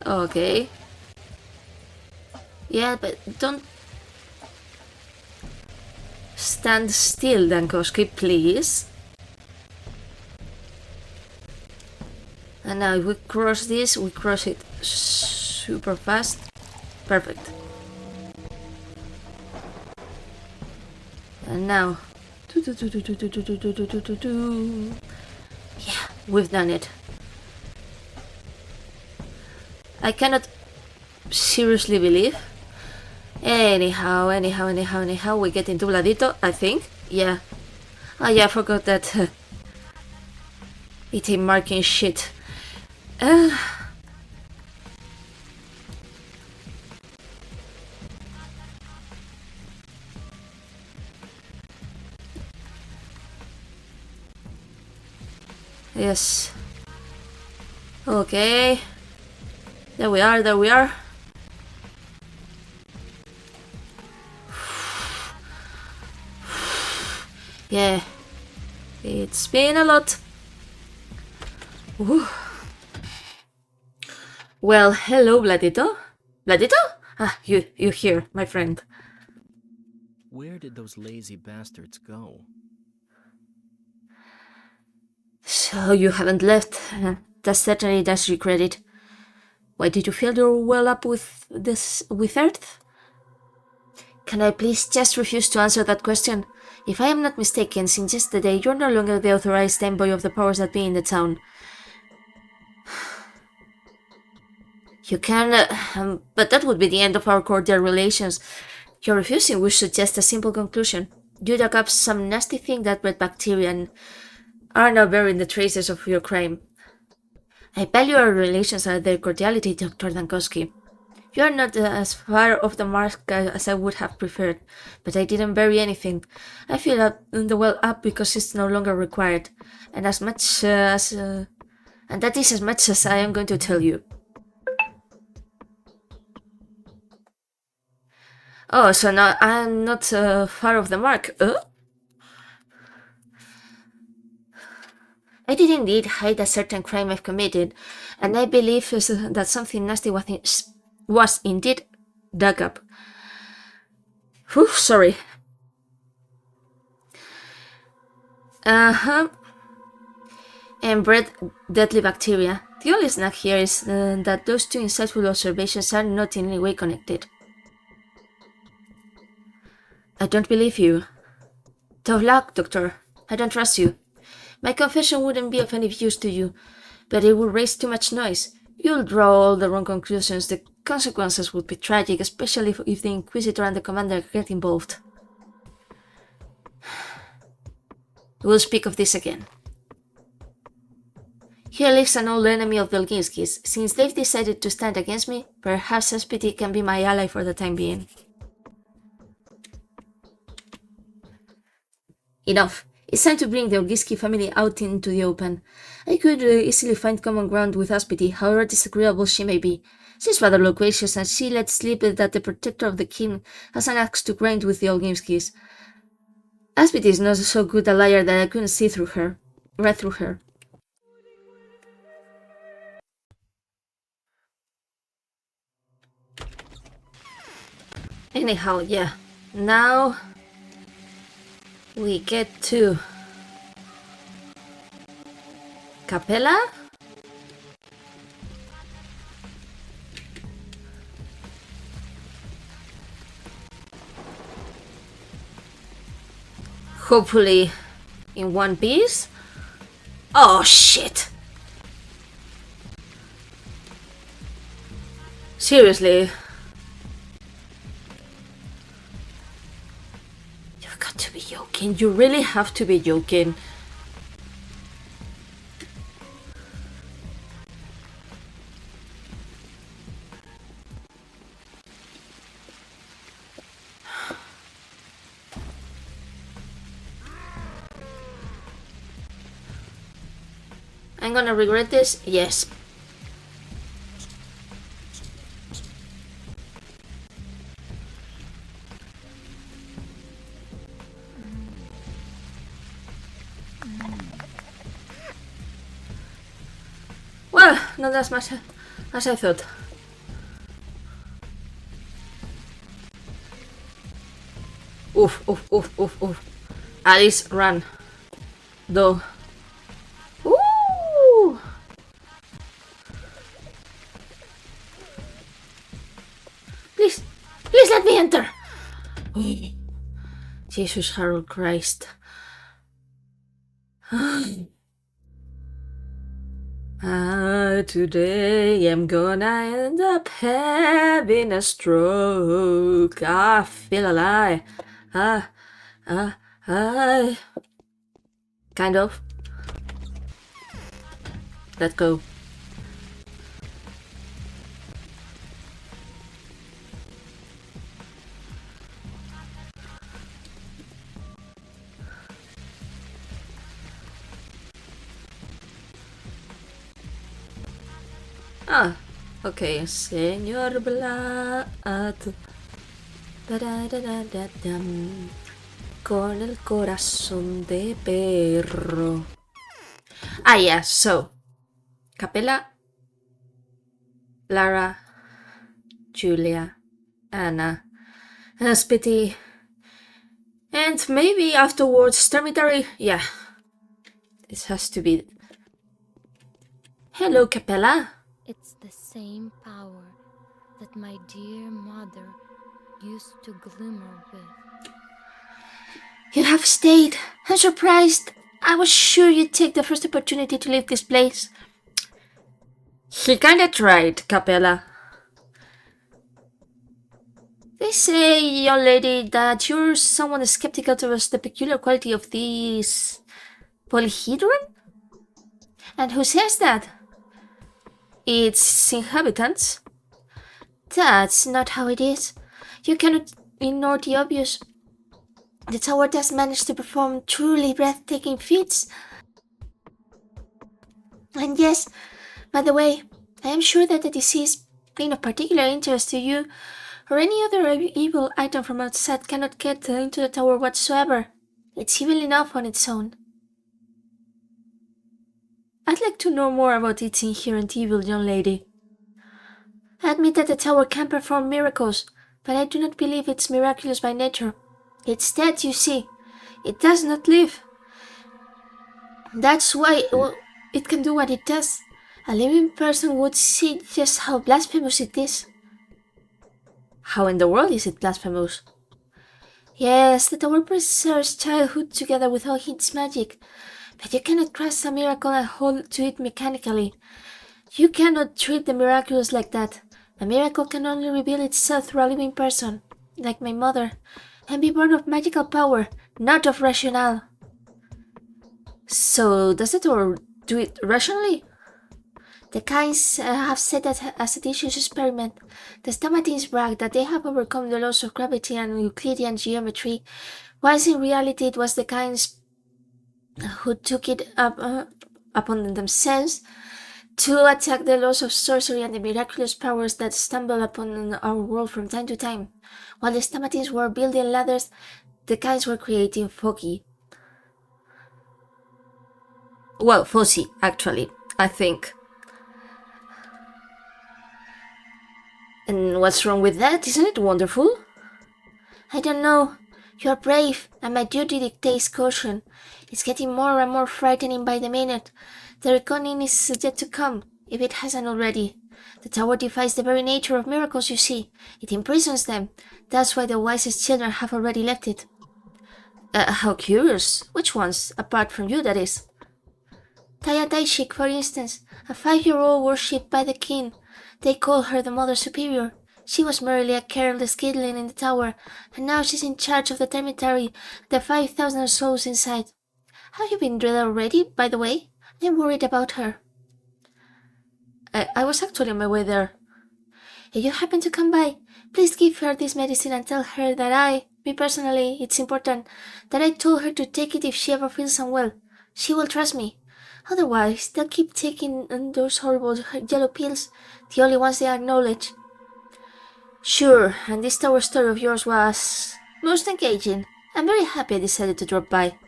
Okay. Yeah, but don't stand still, Dankoski, please. And now if we cross this, we cross it super fast. Perfect. And now... Yeah, we've done it. I cannot seriously believe. Anyhow, we get into Vladito, I think. Yeah. Oh yeah, I forgot that. Eating marking shit. Yes. Okay. There we are, there we are. Yeah, it's been a lot. Whew. Well, hello, Bladito. Bladito? Ah, you here, my friend. Where did those lazy bastards go? So you haven't left. That certainly does regret it. Why did you fill your well up with earth? Can I please just refuse to answer that question? If I am not mistaken, since yesterday you're no longer the authorized envoy of the powers that be in the town. You can, but that would be the end of our cordial relations. Your refusing would suggest a simple conclusion. You dug up some nasty thing that bred bacteria and are now bearing the traces of your crime. I value our relations and their cordiality, Dr. Dankowski. You are not as far off the mark as I would have preferred, but I didn't bury anything. I fill up the well up because it's no longer required, and and that is as much as I am going to tell you. Oh, so now I'm not far off the mark. I did indeed hide a certain crime I've committed, and I believe that something nasty was indeed dug up. Whew, sorry. Uh-huh. And bred deadly bacteria. The only snag here is that those two insightful observations are not in any way connected. I don't believe you. Tough luck, Doctor. I don't trust you. My confession wouldn't be of any use to you, but it would raise too much noise. You'll draw all the wrong conclusions. The consequences would be tragic, especially if the Inquisitor and the Commander get involved. We'll speak of this again. Here lives an old enemy of Belginski's. Since they've decided to stand against me, perhaps SPD can be my ally for the time being. Enough. It's time to bring the Ogiski family out into the open. I could easily find common ground with Aspity, however disagreeable she may be. She's rather loquacious, and she lets slip that the protector of the king has an axe to grind with the Oginskis. Aspity is not so good a liar that I couldn't see right through her. Anyhow, yeah. Now we get to Capella? Hopefully in one piece. Oh shit! Seriously. You've got to be joking. You really have to be joking. I'm gonna regret this? Yes. Well, not as much as I thought. Oof, oof, oof, oof, oof. Alys, run. Though. Ooh! Please, please let me enter. Jesus, Harold Christ. Today I'm gonna end up having a stroke. I feel alive. Kind of. Let go. Ah, Ok, señor Blatt. Dadadadadam. Con el corazón de perro. Ah, yeah, so. Capella, Lara, Julia, Anna, Spitty, and maybe afterwards Termitary. Yeah, this has to be. Hello, Capella. It's the same power that my dear mother used to glimmer with. You have stayed. I'm surprised. I was sure you'd take the first opportunity to leave this place. He kinda tried, Capella. They say, young lady, that you're somewhat skeptical towards the peculiar quality of these polyhedron? And who says that? Its inhabitants? That's not how it is. You cannot ignore the obvious. The tower does manage to perform truly breathtaking feats. And yes, by the way, I am sure that the disease being of particular interest to you or any other evil item from outside cannot get into the tower whatsoever. It's evil enough on its own. I'd like to know more about its inherent evil, young lady. I admit that the tower can perform miracles, but I do not believe it's miraculous by nature. It's dead, you see. It does not live. That's why it can do what it does. A living person would see just how blasphemous it is. How in the world is it blasphemous? Yes, the tower preserves childhood together with all its magic, but you cannot grasp a miracle and hold to it mechanically. You cannot treat the miraculous like that. A miracle can only reveal itself through a living person, like my mother, and be born of magical power, not of rationale. So, does the tower do it rationally? The Kynes have said that as a tedious experiment, the Stamatines brag that they have overcome the laws of gravity and Euclidean geometry, whilst in reality it was the Kynes who took it upon themselves to attack the laws of sorcery and the miraculous powers that stumble upon our world from time to time. While the Stamatines were building ladders, the Kynes were creating foggy. Well, fuzzy, actually, I think. And what's wrong with that? Isn't it wonderful? I don't know. You're brave, and my duty dictates caution. It's getting more and more frightening by the minute. The reckoning is yet to come, if it hasn't already. The tower defies the very nature of miracles, you see. It imprisons them. That's why the wisest children have already left it. How curious. Which ones? Apart from you, that is. Taya Taishik, for instance, a 5-year-old worshipped by the king. They call her the Mother Superior. She was merely a careless kidling in the tower, and now she's in charge of the cemetery, the 5,000 souls inside. Have you been drilled already, by the way? I'm worried about her. I was actually on my way there. If you happen to come by, please give her this medicine and tell her that me personally, it's important, that I told her to take it if she ever feels unwell. She will trust me. Otherwise, they'll keep taking those horrible yellow pills, the only ones they acknowledge. Sure, and this tower story of yours was most engaging. I'm very happy I decided to drop by.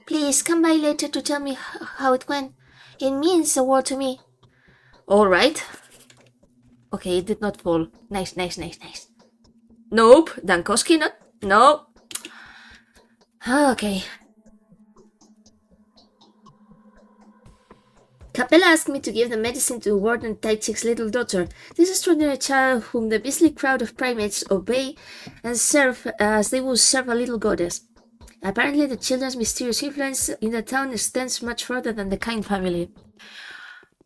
Please come by later to tell me how it went. It means the world to me. Alright. Okay, it did not fall. Nice. Nope, Dankowski not. No. Okay. Capella asked me to give the medicine to Warden Taichik's little daughter, this extraordinary child whom the beastly crowd of primates obey and serve as they would serve a little goddess. Apparently the children's mysterious influence in the town extends much further than the Kind family.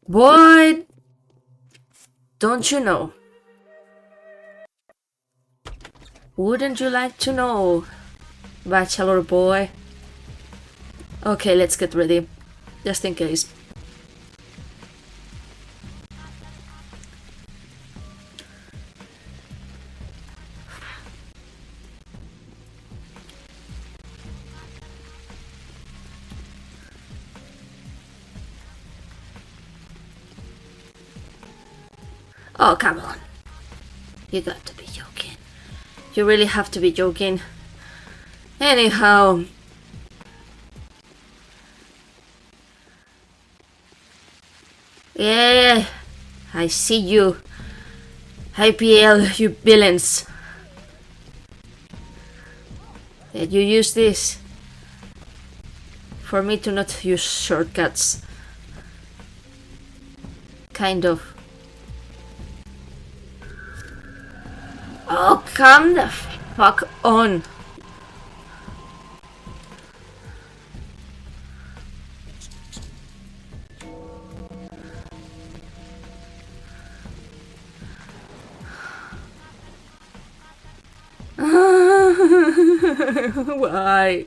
Boy, don't you know? Wouldn't you like to know, bachelor boy? Okay, let's get ready, just in case. Oh, come on. You got to be joking. You really have to be joking. Anyhow. Yeah, I see you. IPL, you villains. Did you use this for me to not use shortcuts? Kind of. Oh, come the fuck on.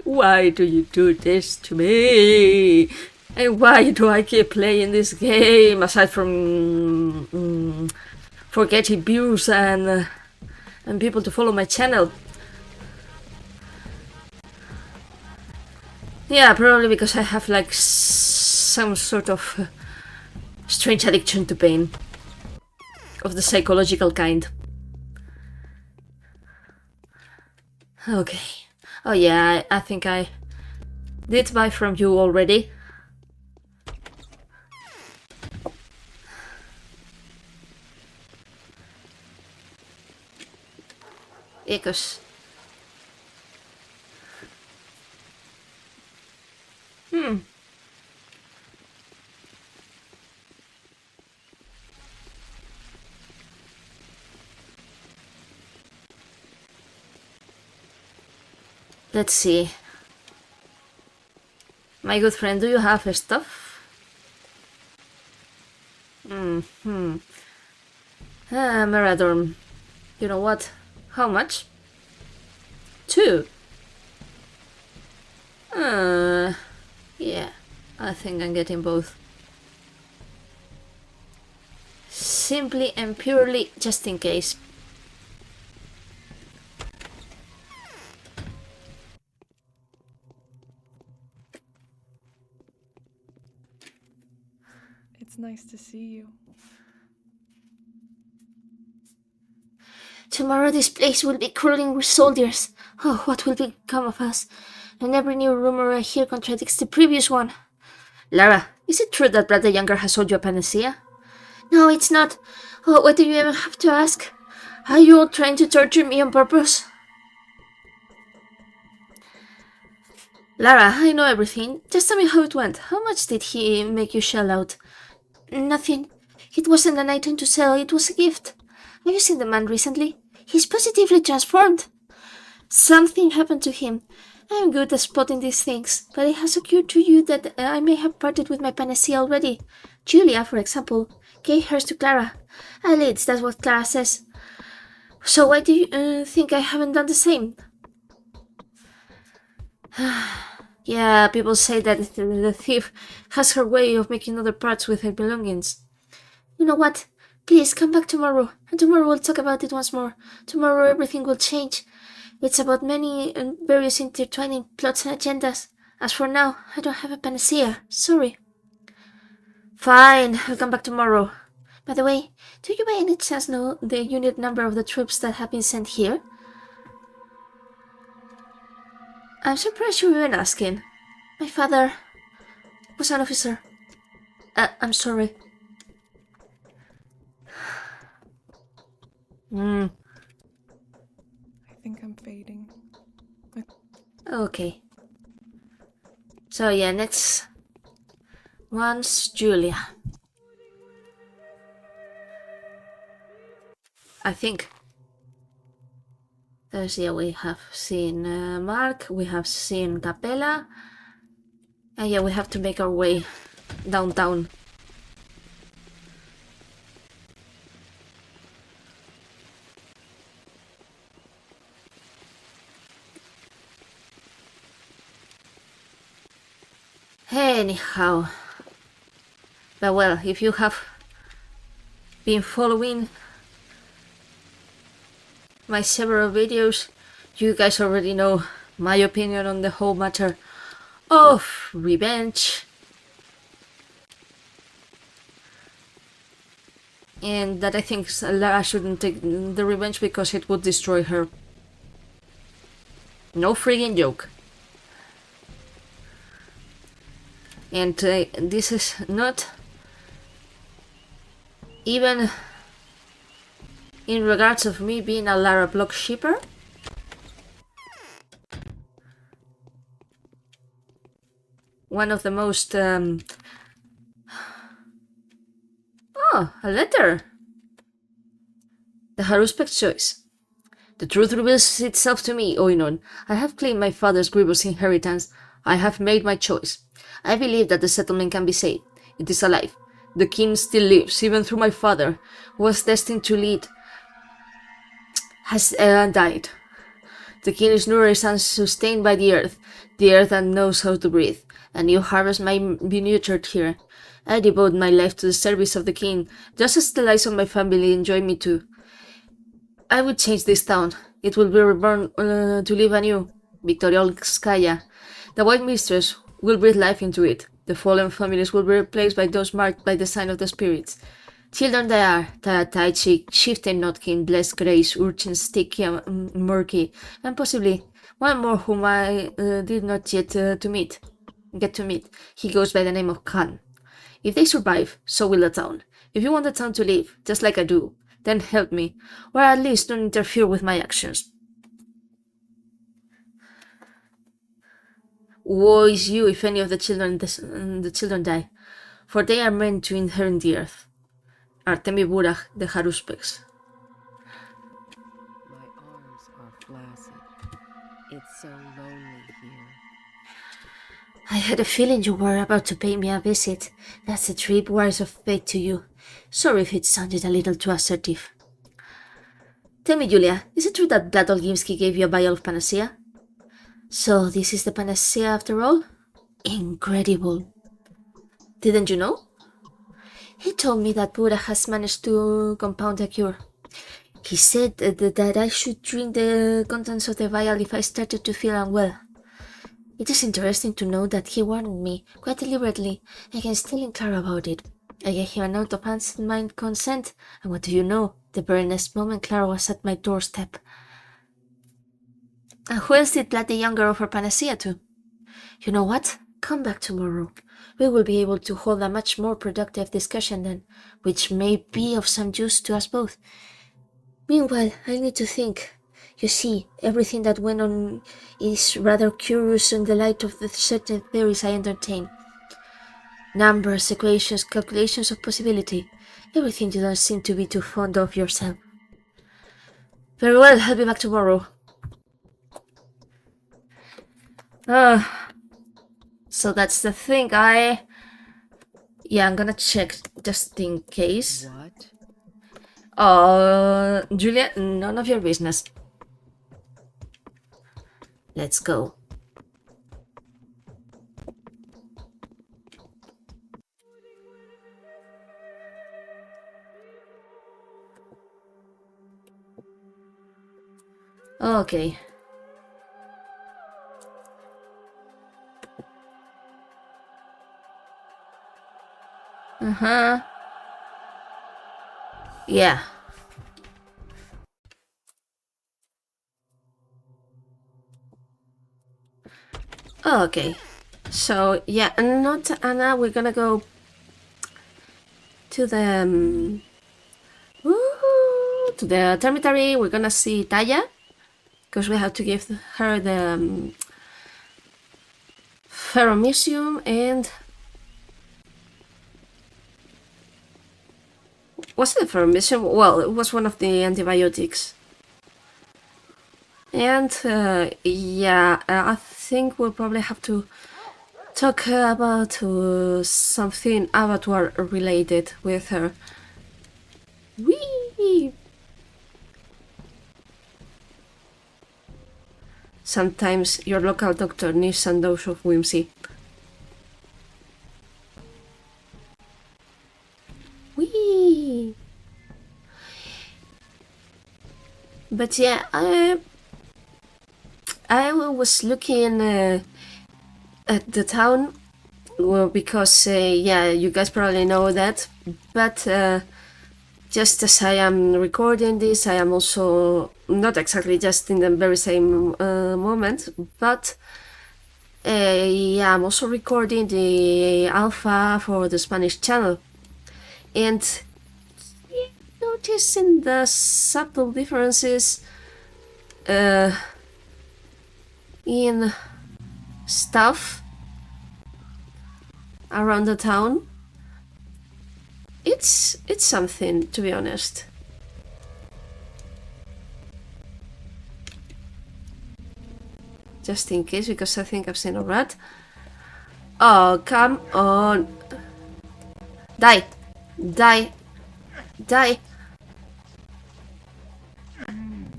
Why do you do this to me? And why do I keep playing this game aside from for getting views and people to follow my channel? Yeah, probably because I have like some sort of strange addiction to pain of the psychological kind. Okay. Oh yeah, I think I did buy from you already. Because... Let's see. My good friend, do you have stuff? Meradorm. You know what? How much? 2. Yeah. I think I'm getting both. Simply and purely just in case. It's nice to see you. Tomorrow this place will be crawling with soldiers. Oh, what will become of us? And every new rumor I hear contradicts the previous one. Lara, is it true that Brad the Younger has sold you a panacea? No, it's not. Oh, why do you even have to ask? Are you all trying to torture me on purpose? Lara, I know everything. Just tell me how it went. How much did he make you shell out? Nothing. It wasn't an item to sell, it was a gift. Have you seen the man recently? He's positively transformed. Something happened to him. I'm good at spotting these things, but it has occurred to you that I may have parted with my panacea already. Julia, for example, gave hers to Clara. Alys, that's what Clara says. So why do you think I haven't done the same? Yeah, people say that the thief has her way of making other parts with her belongings. You know what? Please come back tomorrow, and tomorrow we'll talk about it once more. Tomorrow everything will change. It's about many and various intertwining plots and agendas. As for now, I don't have a panacea. Sorry. Fine, I'll come back tomorrow. By the way, do you by any chance know the unit number of the troops that have been sent here? I'm surprised you're even asking. My father was an officer. I'm sorry. I think I'm fading. Okay. So yeah, next one's Julia. I think. Yeah, we have seen Mark, we have seen Capella, and yeah, we have to make our way downtown. Anyhow, but well, if you have been following my several videos, you guys already know my opinion on the whole matter of revenge. and that I think Lara shouldn't take the revenge because it would destroy her. No friggin' joke. And this is not even in regards of me being a Lara block shipper. One of the most oh, a letter. The Haruspec's choice. The truth reveals itself to me, Oinon. I have claimed my father's grievous inheritance. I have made my choice. I believe that the settlement can be saved. It is alive. The king still lives, even though my father, who was destined to lead, has died. The king is nourished and sustained by the earth that knows how to breathe. A new harvest might be nurtured here. I devote my life to the service of the king, just as the lives of my family enjoy me too. I will change this town. It will be reborn to live anew. Viktoriolskaya. The White Mistress will breathe life into it. The fallen families will be replaced by those marked by the sign of the spirits. Children they are, Tarataichi, Chieftain Notkin, Blessed Grace, Urchin, Sticky, Murky, and possibly one more whom I did not yet get to meet. He goes by the name of Khan. If they survive, so will the town. If you want the town to live, just like I do, then help me, or at least don't interfere with my actions. Woe is you if any of the children die, for they are meant to inherit the earth. Artemi Burach, the Haruspecs. My arms are flaccid. It's so lonely here. I had a feeling you were about to pay me a visit. That's a trip wise of fate to you. Sorry if it sounded a little too assertive. Tell me, Julia, is it true that Vlad Olgimsky gave you a vial of panacea? So this is the panacea after all? Incredible. Didn't you know? He told me that Buddha has managed to compound a cure. He said that I should drink the contents of the vial if I started to feel unwell. It is interesting to know that he warned me, quite deliberately, against telling Clara about it. I gave him a note of absent-minded consent, and what do you know? The very next moment Clara was at my doorstep. And who else did Vlad the Younger offer panacea to? You know what? Come back tomorrow. We will be able to hold a much more productive discussion then, which may be of some use to us both. Meanwhile, I need to think. You see, everything that went on is rather curious in the light of the certain theories I entertain. Numbers, equations, calculations of possibility. Everything you don't seem to be too fond of yourself. Very well, I'll be back tomorrow. So that's the thing, Yeah, I'm gonna check just in case. What? Julia, none of your business. Let's go. Okay. Yeah. Okay. So, yeah, not Anna, we're gonna go to the to the dormitory. We're gonna see Taya, because we have to give her the ferromycium and... Was it ferromycium? Well, it was one of the antibiotics. And yeah, I think we'll probably have to talk about something abattoir related with her. Whee! Sometimes your local doctor needs some dose of whimsy. Whee! But yeah, I was looking at the town, well, because yeah, you guys probably know that, but just as I am recording this, I am also not exactly just in the very same moment, but yeah, I'm also recording the alpha for the Spanish channel, and noticing the subtle differences in stuff around the town. It's something, to be honest. Just in case, because I think I've seen a rat. Oh, come on. Die. Die. Die. And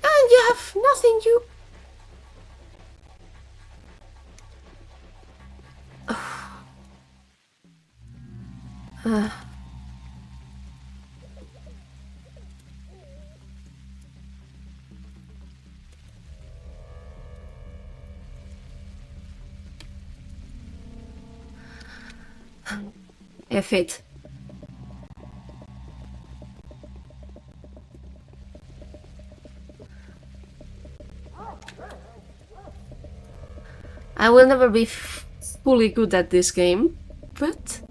you have nothing, you... F it. I will never be fully good at this game, but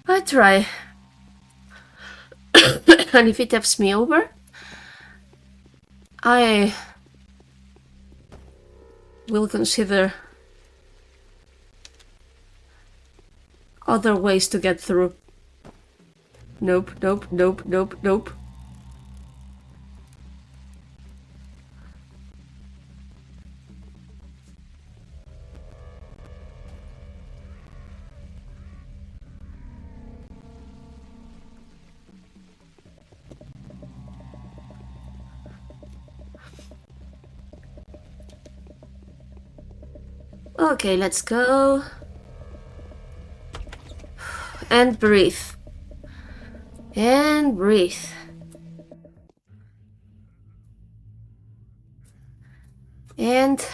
I try. And if it tips me over, I will consider other ways to get through. Nope, nope, nope, nope, nope. Okay, let's go. And breathe. And breathe. And...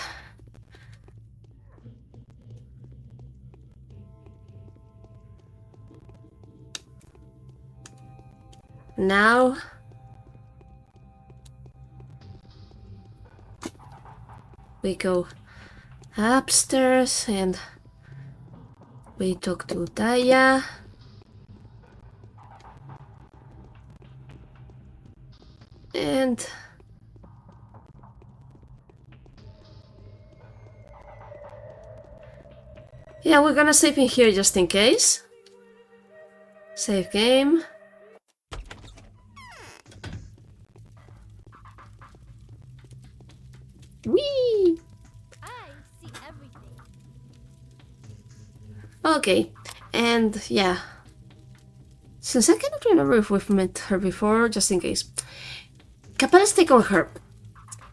now... we go upstairs and we talk to Daya. And yeah, we're gonna save in here just in case. Save game. Whee! I see everything. Okay, and yeah. Since I cannot remember if we've met her before, just in case. Capella's take on her.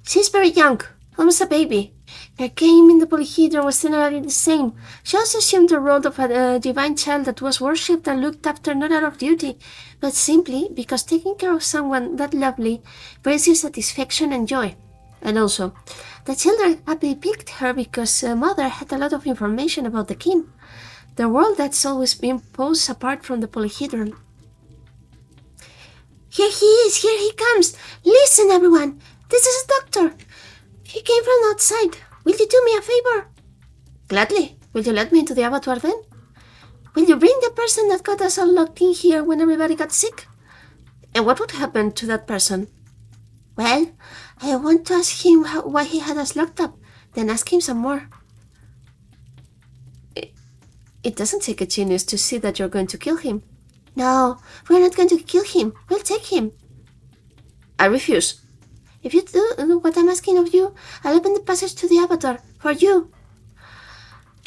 She's very young, almost a baby. Her game in the polyhedron was generally the same. She also assumed the role of a divine child that was worshipped and looked after not out of duty, but simply because taking care of someone that lovely brings you satisfaction and joy. And also, the children happily picked her because Mother had a lot of information about the king, the world that's always been posed apart from the polyhedron. Here he is, here he comes! Listen, everyone! This is a doctor! He came from outside. Will you do me a favor? Gladly. Will you let me into the abattoir then? Will you bring the person that got us all locked in here when everybody got sick? And what would happen to that person? Well, I want to ask him why he had us locked up, then ask him some more. It doesn't take a genius to see that you're going to kill him. No, we're not going to kill him. We'll take him. I refuse. If you do what I'm asking of you, I'll open the passage to the abattoir for you.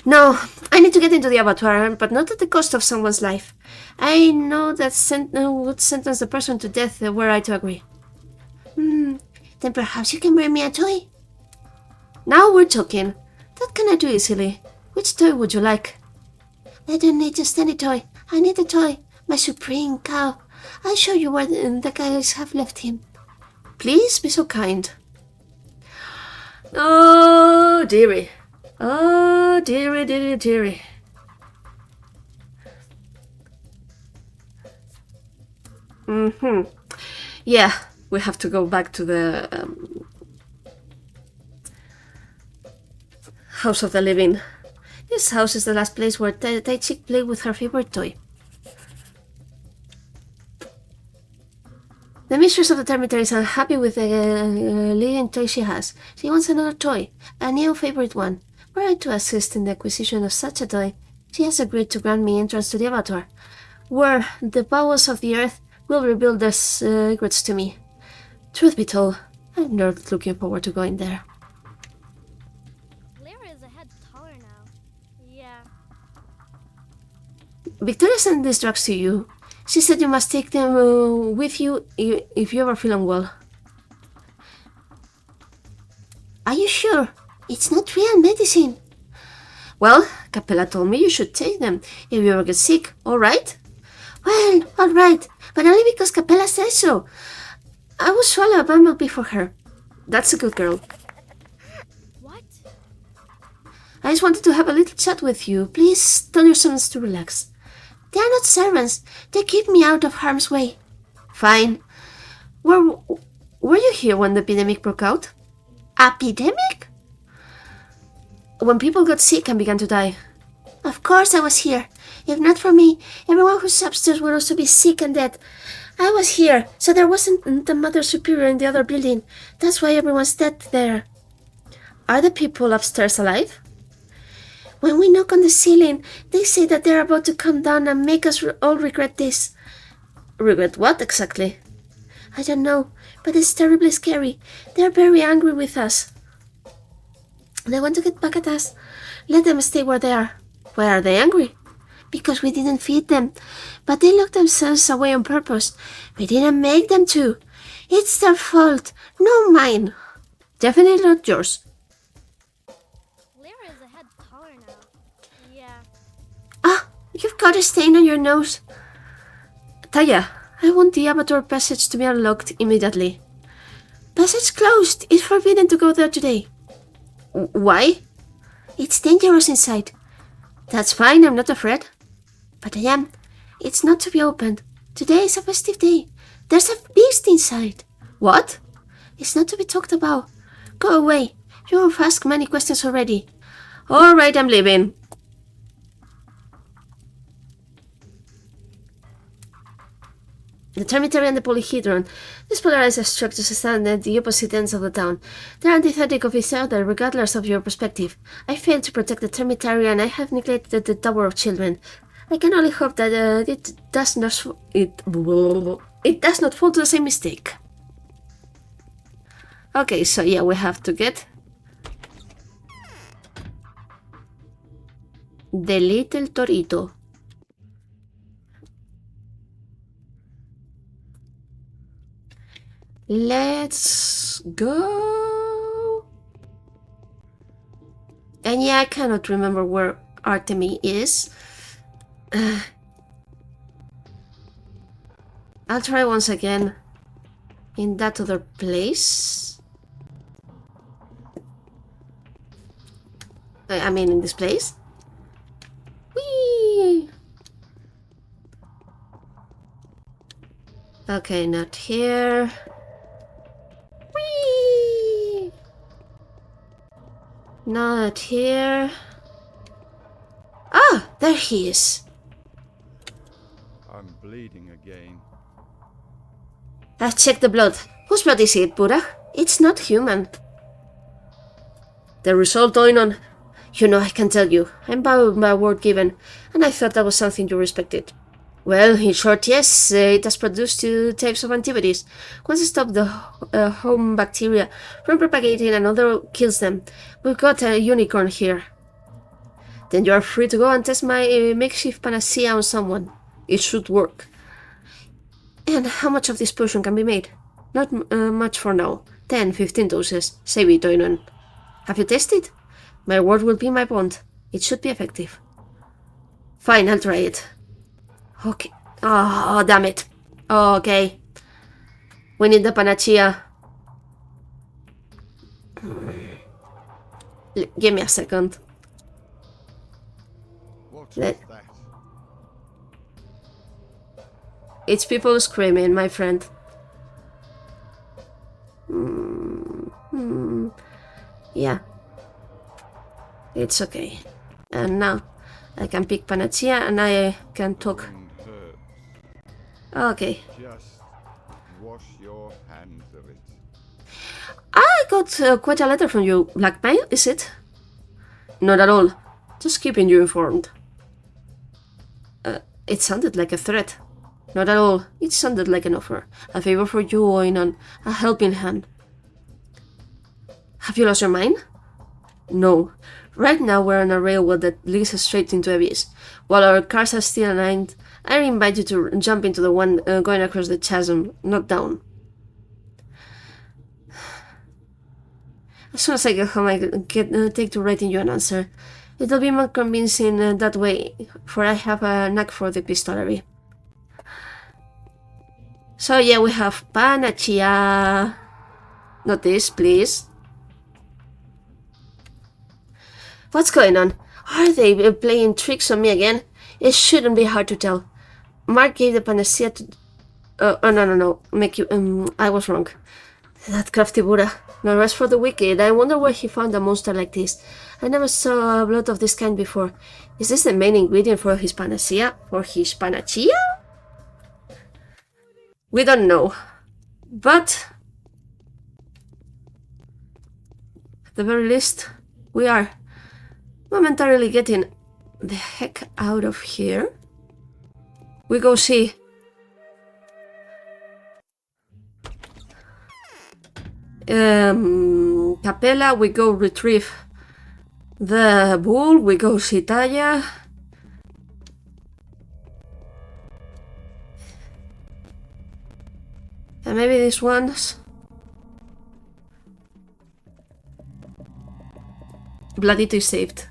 No, I need to get into the abattoir, but not at the cost of someone's life. I know that would sentence the person to death were I to agree. Then perhaps you can bring me a toy? Now we're talking. That can I do easily. Which toy would you like? I don't need just any toy. I need a toy. My supreme cow. I'll show you where the guys have left him. Please be so kind. Oh, dearie. Oh, dearie, dearie, dearie. Yeah, we have to go back to the House of the Living. This house is the last place where Tai Chick played with her favorite toy. The mistress of the dormitory is unhappy with the living toy she has. She wants another toy, a new favorite one. Were I to assist in the acquisition of such a toy, she has agreed to grant me entrance to the abattoir, where the bowels of the earth will reveal their secrets to me. Truth be told, I'm not looking forward to going there. Lyra is a head taller now. Yeah. Victoria sent these drugs to you. She said you must take them with you if you ever feel unwell. Are you sure? It's not real medicine. Well, Capella told me you should take them if you ever get sick, alright? Well, alright, but only because Capella says so. I will swallow a bumblebee for her. That's a good girl. What? I just wanted to have a little chat with you. Please tell your servants to relax. They are not servants. They keep me out of harm's way. Fine. Were you here when the epidemic broke out? Epidemic? When people got sick and began to die. Of course I was here. If not for me, everyone who's upstairs would also be sick and dead. I was here, so there wasn't the Mother Superior in the other building. That's why everyone's dead there. Are the people upstairs alive? When we knock on the ceiling, they say that they're about to come down and make us all regret this. Regret what exactly? I don't know, but it's terribly scary. They're very angry with us. They want to get back at us. Let them stay where they are. Why are they angry? Because we didn't feed them. But they locked themselves away on purpose. We didn't make them to. It's their fault, not mine. Definitely not yours. Lyra is a head taller now. Yeah. Ah, you've got a stain on your nose. Taya, I want the abattoir passage to be unlocked immediately. Passage closed. It's forbidden to go there today. Why? It's dangerous inside. That's fine, I'm not afraid. But I am. It's not to be opened. Today is a festive day. There's a beast inside. What? It's not to be talked about. Go away. You have asked many questions already. All right, I'm leaving. The dormitory and the polyhedron. These polarized structures stand at the opposite ends of the town. They are antithetic of each other, regardless of your perspective. I failed to protect the dormitory, and I have neglected the Tower of Children. I can only hope that it does not fall to the same mistake. Okay, so yeah, we have to get the little Torito. Let's go. And yeah, I cannot remember where Artemi is. I'll try once again in that other place. I mean, in this place. Whee! Okay, not here. Whee! Not here. Ah, there he is. I'm bleeding again. I've checked the blood. Whose blood is it, Buddha? It's not human. The result, Oinon. You know, I can tell you. I'm bound by word given, and I thought that was something you respected. Well, in short, yes, it has produced 2 types of antibodies. Once you stop the home bacteria from propagating, another kills them. We've got a unicorn here. Then you are free to go and test my makeshift panacea on someone. It should work. And how much of this potion can be made? Not much for now. 10, 15 doses. Save it, Oinon. Have you tested? My word will be my bond. It should be effective. Fine, I'll try it. Okay. Oh, damn it. Okay. We need the panacea. Give me a second. What Let- is that? It's people screaming, my friend. Yeah. It's okay. And now I can pick Panacea and I can talk. Wound hurts. Okay. Just wash your hands of it. I got quite a letter from you. Blackmail, is it? Not at all. Just keeping you informed. It sounded like a threat. Not at all. It sounded like an offer. A favor for you owing on a helping hand. Have you lost your mind? No. Right now we're on a railway that leads straight into Abyss. While our cars are still aligned, I invite you to jump into the one going across the chasm, not down. As soon as I get home, I take to writing you an answer. It'll be more convincing that way, for I have a knack for the epistolary. So yeah, we have Panacea. Not this, please. What's going on? Are they playing tricks on me again? It shouldn't be hard to tell. Mark gave the Panacea to... oh, no. I was wrong. That crafty Buddha. No rest for the wicked. I wonder where he found a monster like this. I never saw blood of this kind before. Is this the main ingredient for his Panacea? For his Panacea? We don't know. But... at the very least, we are momentarily getting the heck out of here. We go see... Capella, we go retrieve the bull, we go see Taya. And maybe these ones. Bloodito is saved.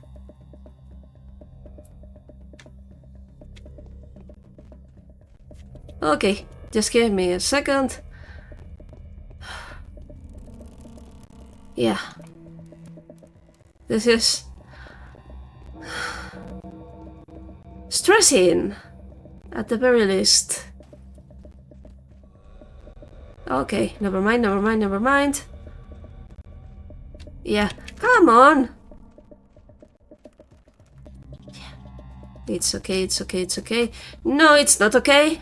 Okay, just give me a second. Yeah. This is... stressing, at the very least. Okay, never mind. Yeah, come on! Yeah. It's okay. No, it's not okay!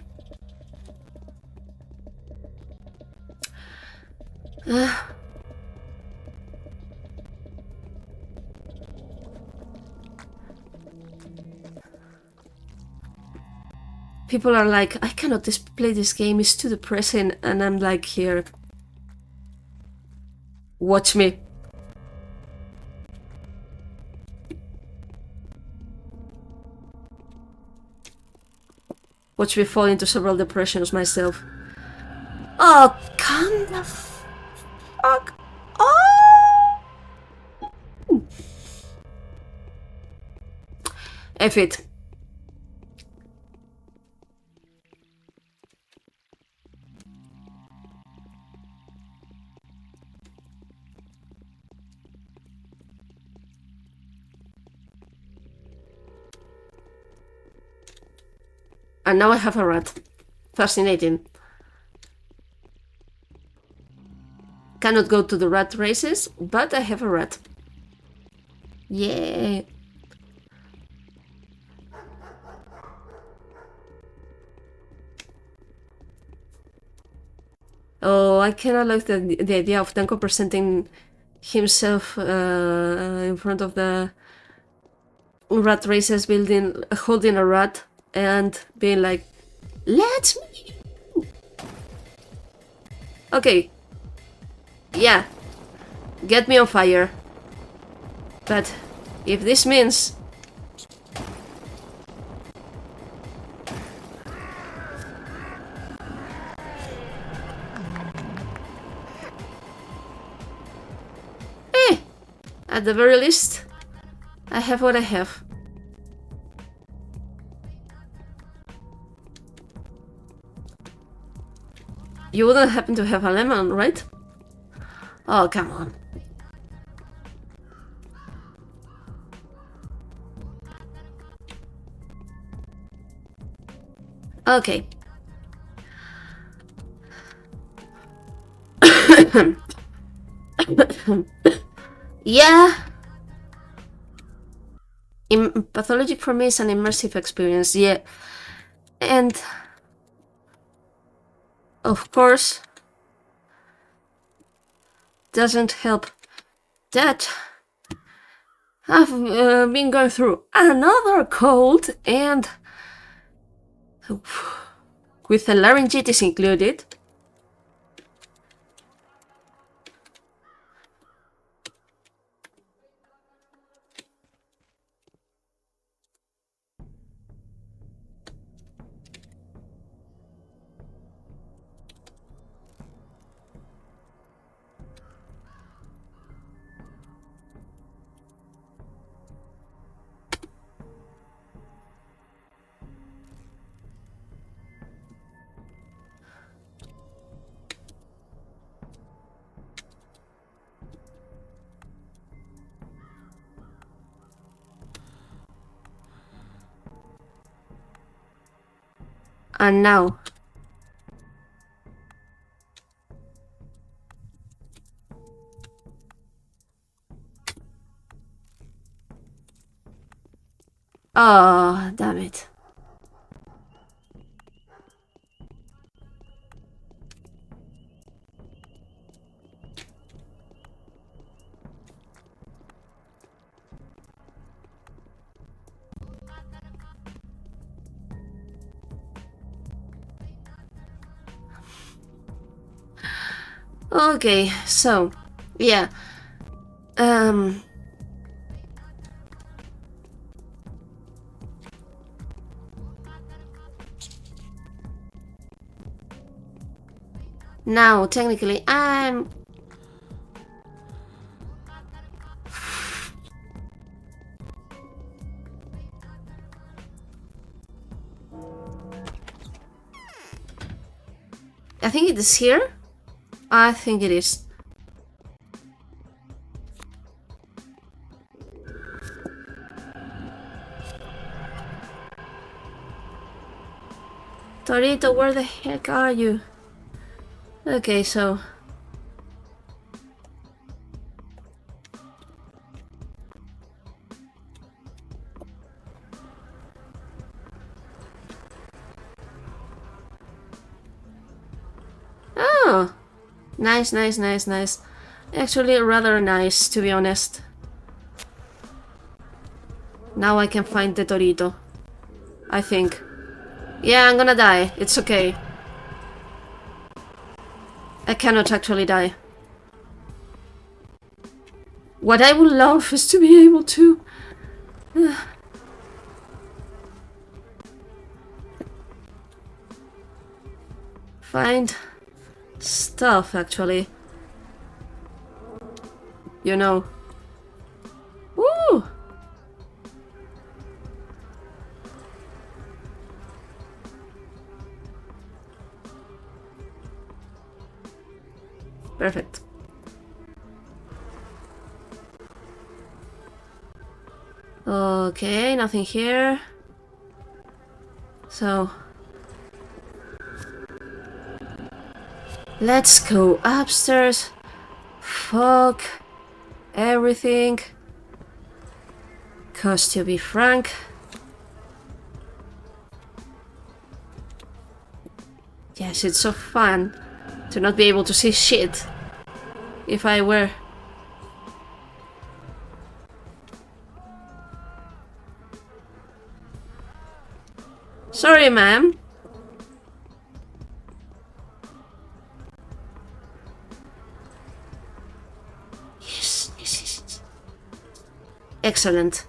People are like, I cannot play this game, it's too depressing, and I'm like, here. Watch me. Watch me fall into several depressions myself. Oh, come the fuck off! F it. And now I have a rat. Fascinating. Cannot go to the rat races, but I have a rat. Yeah. Oh, I cannot like the idea of Danko presenting himself in front of the rat races building, holding a rat and being like, let me. Okay. Yeah. Get me on fire. But if this means... at the very least, I have what I have. You wouldn't happen to have a lemon, right? Oh, come on. Okay. Yeah. Pathologic for me is an immersive experience, yeah. And of course, doesn't help that I've been going through another cold and with a laryngitis included. And now, oh, damn it. Okay, so, yeah. Now, technically, I'm... I think it is here. I think it is. Torito, where the heck are you? Okay, so... Oh! Nice, nice, nice, nice. Actually, rather nice, to be honest. Now I can find the Torito. I think. Yeah, I'm gonna die. It's okay. I cannot actually die. What I would love is to be able to... find stuff, actually. You know. Woo! Perfect. Okay, nothing here. So... let's go upstairs. Fuck everything. 'Cause to be frank... yes, it's so fun to not be able to see shit. If I were... sorry, ma'am. Yes, yes, yes. Excellent.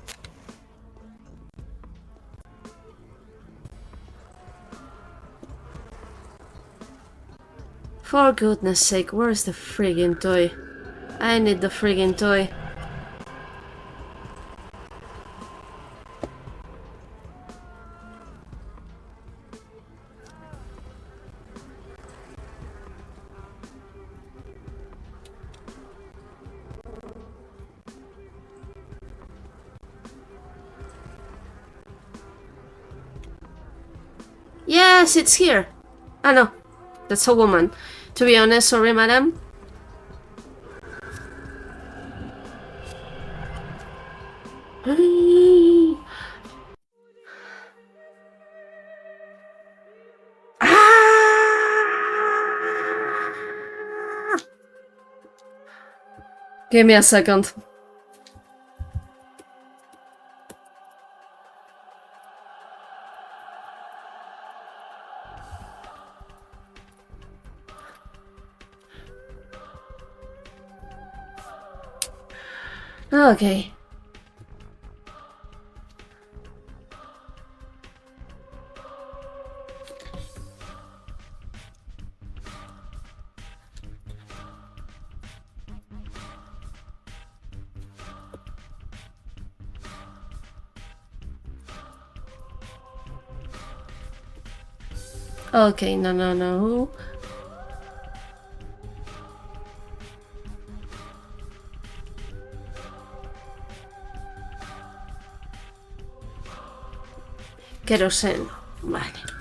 For goodness sake, where's the friggin' toy? I need the friggin' toy. Yes, it's here. Oh no, that's a woman. To be honest, sorry, madam. Give me a second. Okay. Okay, no. Queroseno. Vale.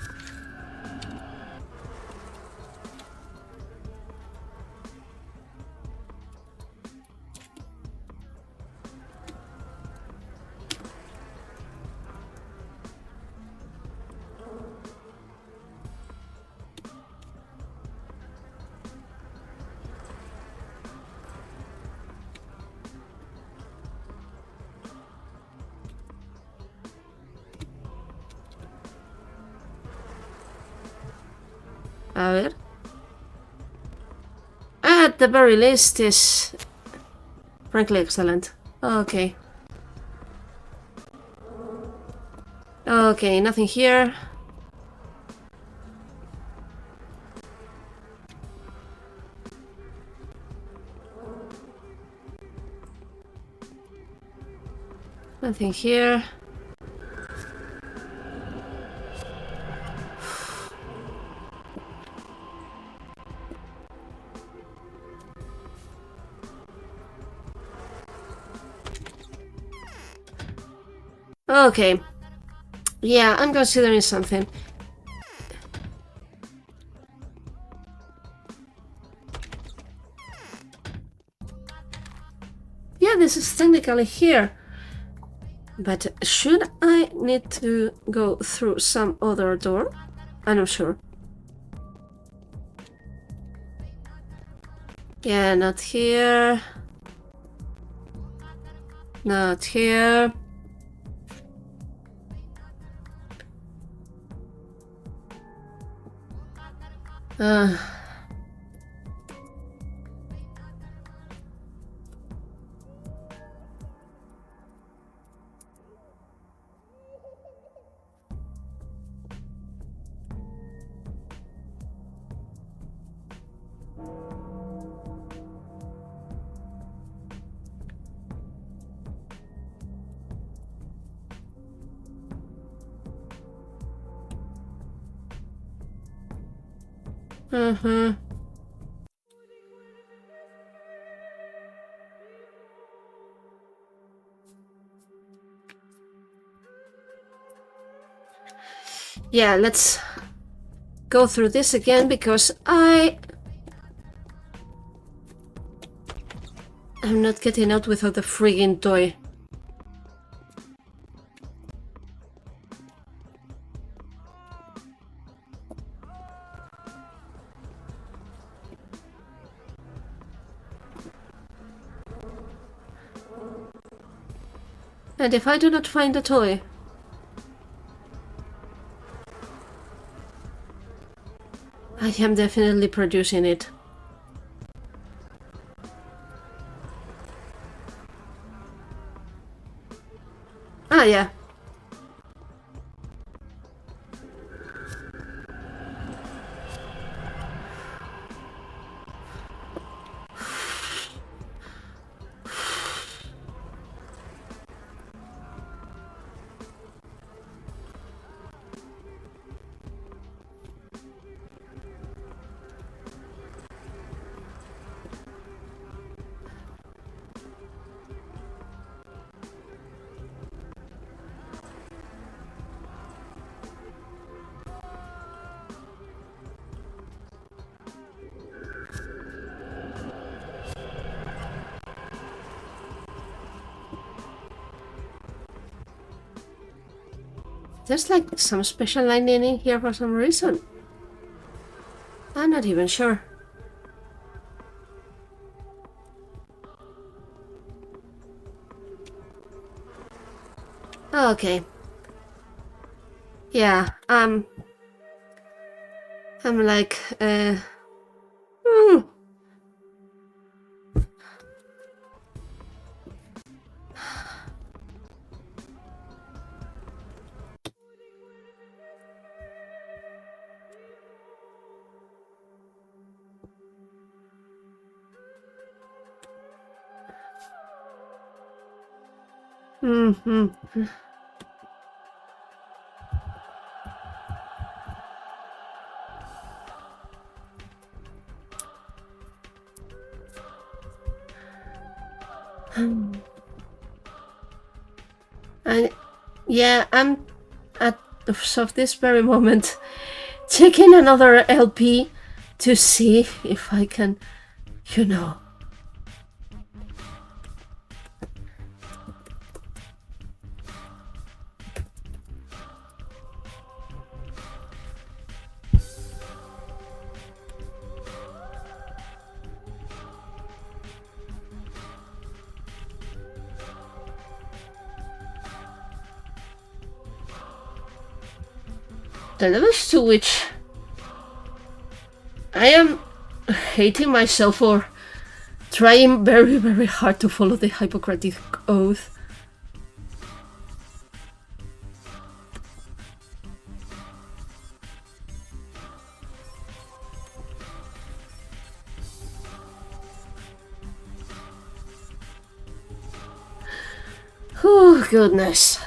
A ver. At the very least is frankly excellent. Okay. Okay, nothing here. Nothing here. Okay. Yeah, I'm considering something. Yeah, this is technically here. But should I need to go through some other door? I'm not sure. Yeah, not here. Not here. Uh, uh-huh. Yeah, let's go through this again because I'm not getting out without the friggin' toy. And if I do not find the toy, I am definitely producing it. Ah, yeah. There's like some special lining in here for some reason. I'm not even sure. Okay. Yeah, I'm like, and yeah, I'm at of this very moment checking another LP to see if I can, you know. The levels to which I am hating myself for trying very, very hard to follow the Hippocratic Oath. Oh, goodness.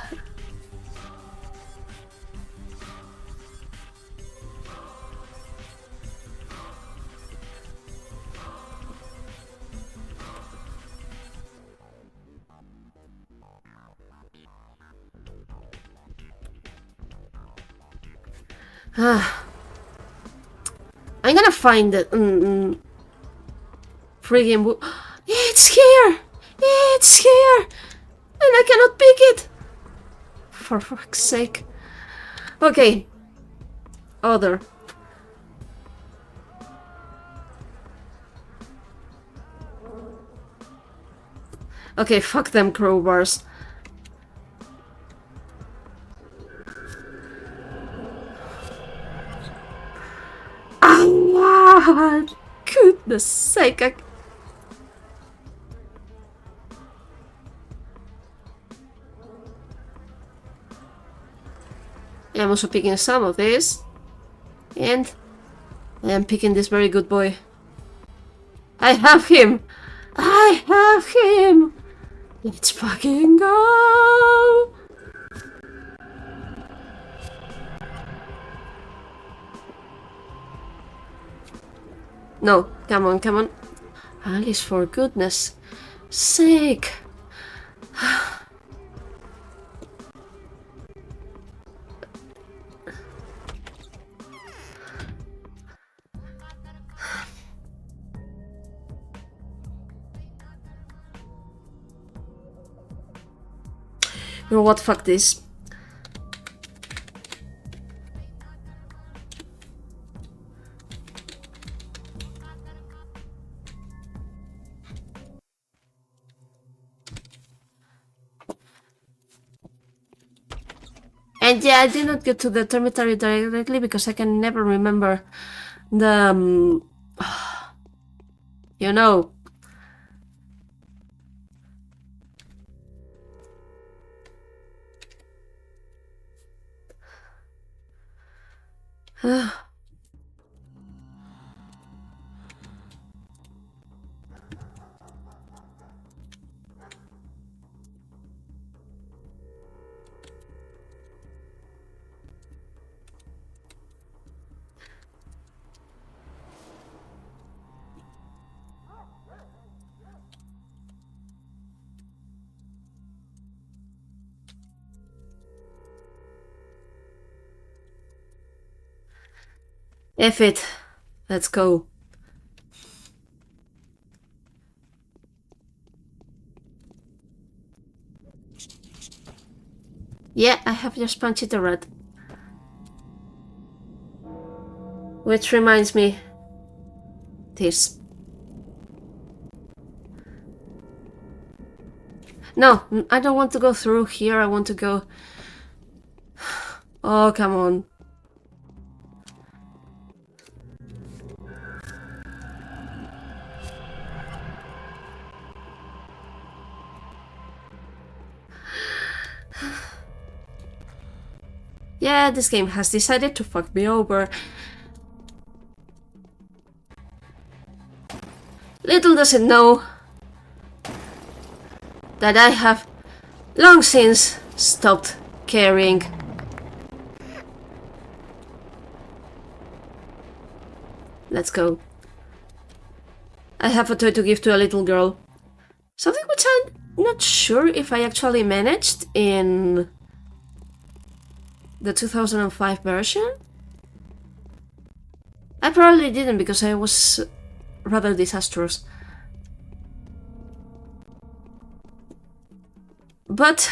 I'm gonna find it. Friggin' it's here! It's here! And I cannot pick it! For fuck's sake. Okay. Other. Okay, fuck them crowbars. Ah, goodness sake. I'm also picking some of this. And I am picking this very good boy. I have him! I have him! Let's fucking go! No, come on, come on. Alys, for goodness sake. You know what? Fuck this. And yeah, I did not get to the dormitory directly because I can never remember the... you know... F it. Let's go. Yeah, I have just punched a rat. Which reminds me... this. No, I don't want to go through here, I want to go... Oh, come on. Yeah, this game has decided to fuck me over. Little does it know that I have long since stopped caring. Let's go. I have a toy to give to a little girl. Something which I'm not sure if I actually managed in the 2005 version. I probably didn't because I was rather disastrous. But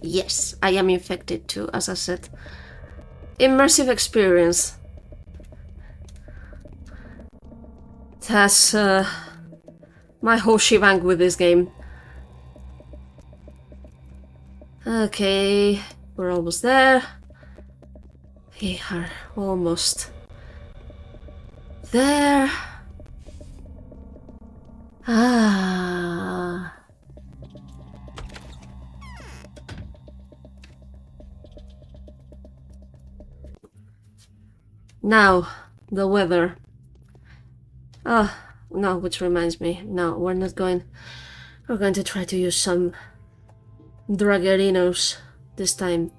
yes, I am infected too, as I said. Immersive experience. That's my whole shebang with this game. Okay, we're almost there. We are almost there. Ah. Now, the weather. Oh, no, which reminds me. No, we're not going... We're going to try to use some Draggerinos this time.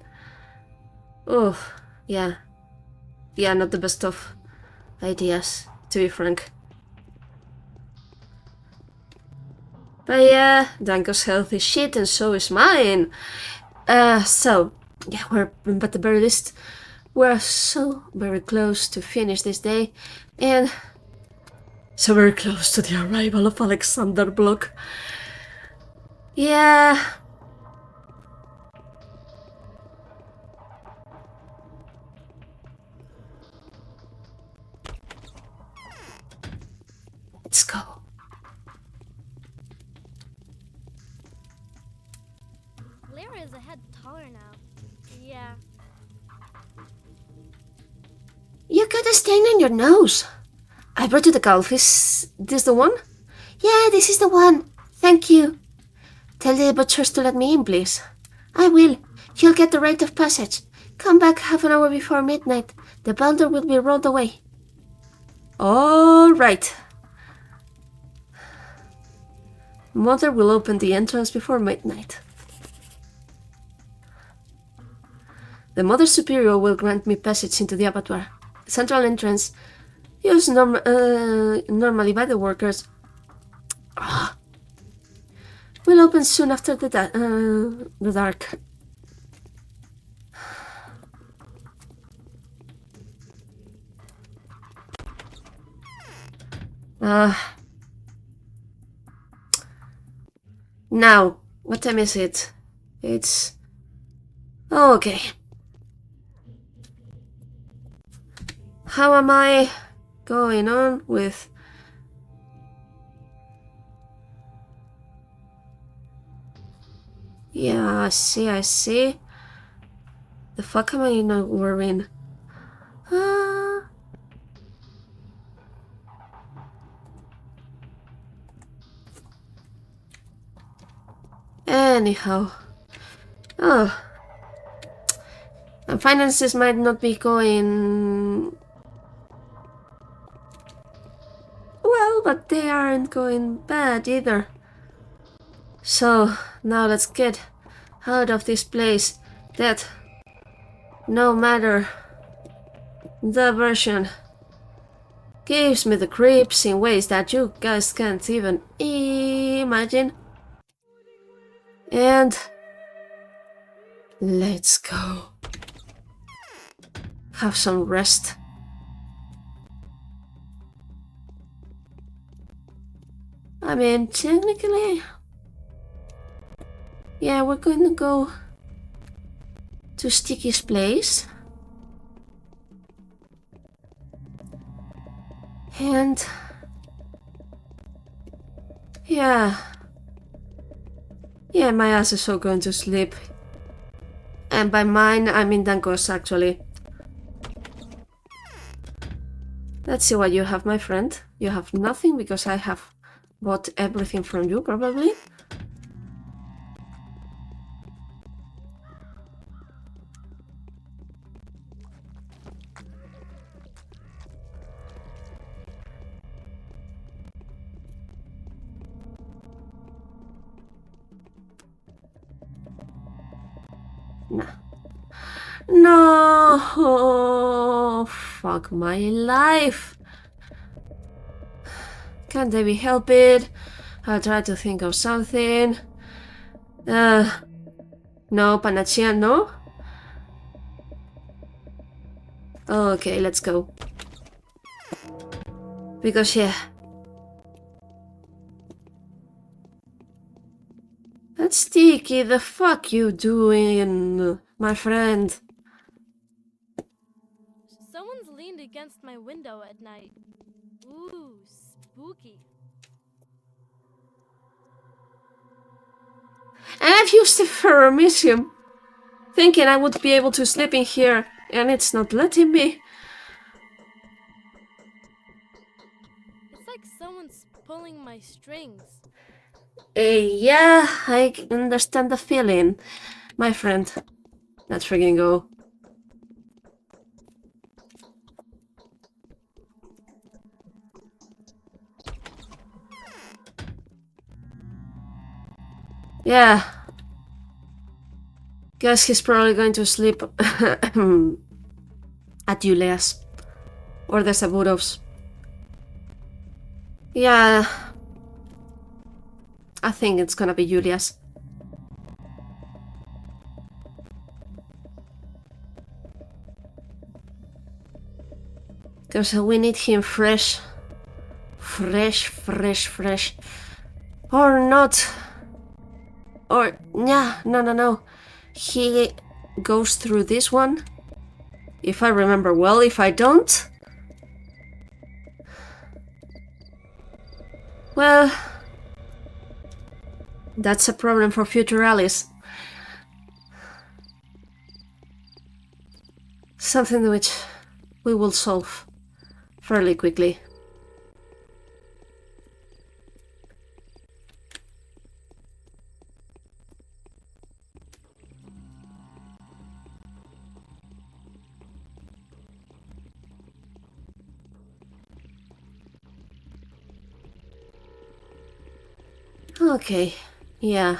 Oh, yeah. Yeah, not the best of ideas, to be frank. But yeah, Danko's health is shit and so is mine. So, yeah, we're at the very least, we're so very close to finish this day, and so very close to the arrival of Alexander Block. Yeah. Let's go. Lyra is a head taller now. Yeah. You got a stain on your nose. I brought you the golf. Is this the one? Yeah, this is the one. Thank you. Tell the butchers to let me in, please. I will. You'll get the rite of passage. Come back half an hour before midnight. The boulder will be rolled away. All right. Mother will open the entrance before midnight. The Mother Superior will grant me passage into the abattoir. The central entrance, used normally by the workers, will open soon after the dark. Now, what time is it? It's... Oh, okay. How am I going on with... Yeah, I see. The fuck am I not wearing? Anyhow. Oh. And finances might not be going... well, but they aren't going bad either. So, now let's get out of this place that, no matter the version, gives me the creeps in ways that you guys can't even imagine. And let's go. Have some rest. I mean, technically... Yeah, we're going to go to Sticky's place. And... Yeah, my ass is so going to sleep. And by mine, I mean Danko's actually. Let's see what you have, my friend. You have nothing because I have bought everything from you, probably. Nah. No! Oh, fuck my life! Can't I be help it? I'll try to think of something. No, panacea, no? Okay, let's go. Because, yeah. That's Sticky, the fuck you doing, my friend? Someone's leaned against my window at night. Ooh, spooky. And I've used it for a mission, thinking I would be able to sleep in here, and it's not letting me. It's like someone's pulling my strings. Yeah, I understand the feeling, my friend. Let's freaking go. Yeah. Guess he's probably going to sleep at Julia's. Or the Saburovs. Yeah. I think it's gonna be Julia's. Because we need him fresh. Fresh. Or not. Or, yeah, no. He goes through this one. If I remember well, if I don't... Well... That's a problem for future Alys. Something which we will solve fairly quickly. Okay, yeah.